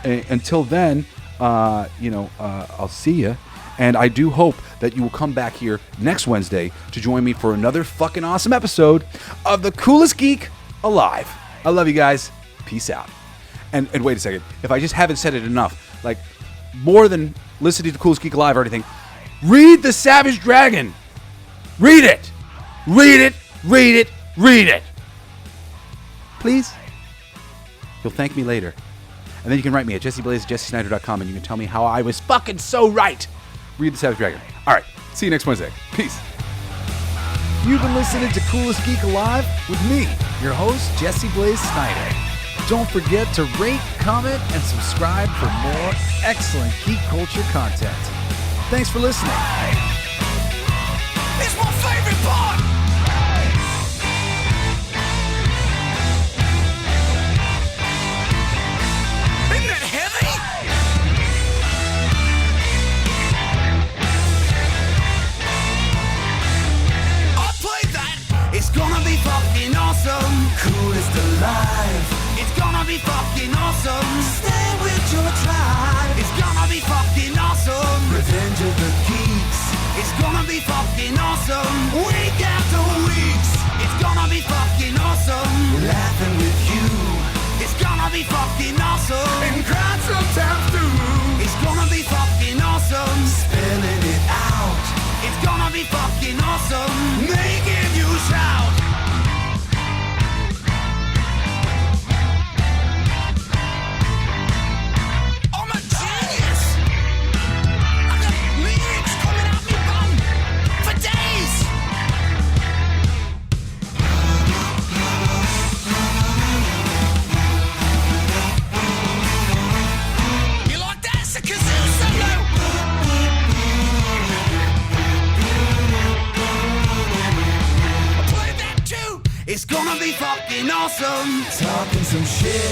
until then, I'll see you. And I do hope that you will come back here next Wednesday to join me for another fucking awesome episode of the Coolest Geek Alive. I love you guys. Peace out. And wait a second. If I just haven't said it enough, like more than listening to Coolest Geek Alive or anything, read The Savage Dragon. Read it. Read it. Read it. Read it. Please. You'll thank me later. And then you can write me at jesseblaze@jessesnyder.com and you can tell me how I was fucking so right. Read The Savage Dragon. All right. See you next Wednesday. Peace. You've been listening to Coolest Geek Alive with me, your host, Jesse Blaze Snyder. Don't forget to rate, comment, and subscribe for more excellent geek culture content. Thanks for listening. It's my favorite part. Isn't that heavy? I played that. It's gonna be fucking awesome. Coolest alive. It's gonna be fucking awesome. Stay with your tribe. It's gonna be fucking awesome. Revenge of the Geeks. It's gonna be fucking awesome. Week after week. It's gonna be fucking awesome. Laughing with you. It's gonna be fucking awesome. And crying sometimes too. It's gonna be fucking awesome. Spelling it out. It's gonna be fucking awesome. Making you shout. It's gonna be fucking awesome. Talking some shit.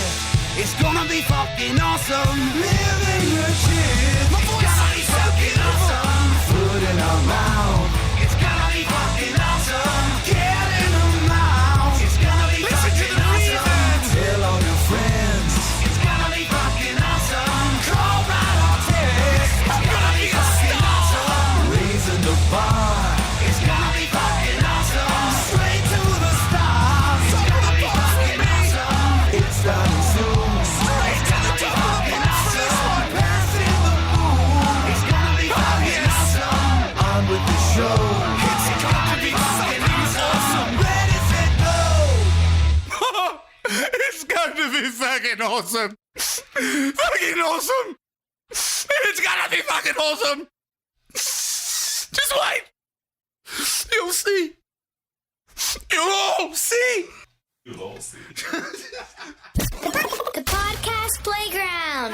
It's gonna be fucking awesome. Living your shit. My voice gonna be fucking awesome. Food in our mouth. It's gonna be fucking awesome. Get in the mouth. It's gonna be fucking awesome. Tell all your friends. It's gonna be fucking awesome. Call right or text. It's gonna be fucking awesome. Raising the bar. It's gonna be fucking awesome. Straight to the stars. It's gonna be fucking awesome. It's starting soon. Straight to the top. Awesome. Passing the moon. It's gonna be fucking awesome. On with the show. It's gonna be fucking awesome. Ready, set, go. It's going to be fucking awesome. Fucking awesome. It's gonna be fucking awesome. Just wait. You'll see. You'll all see. The podcast playground.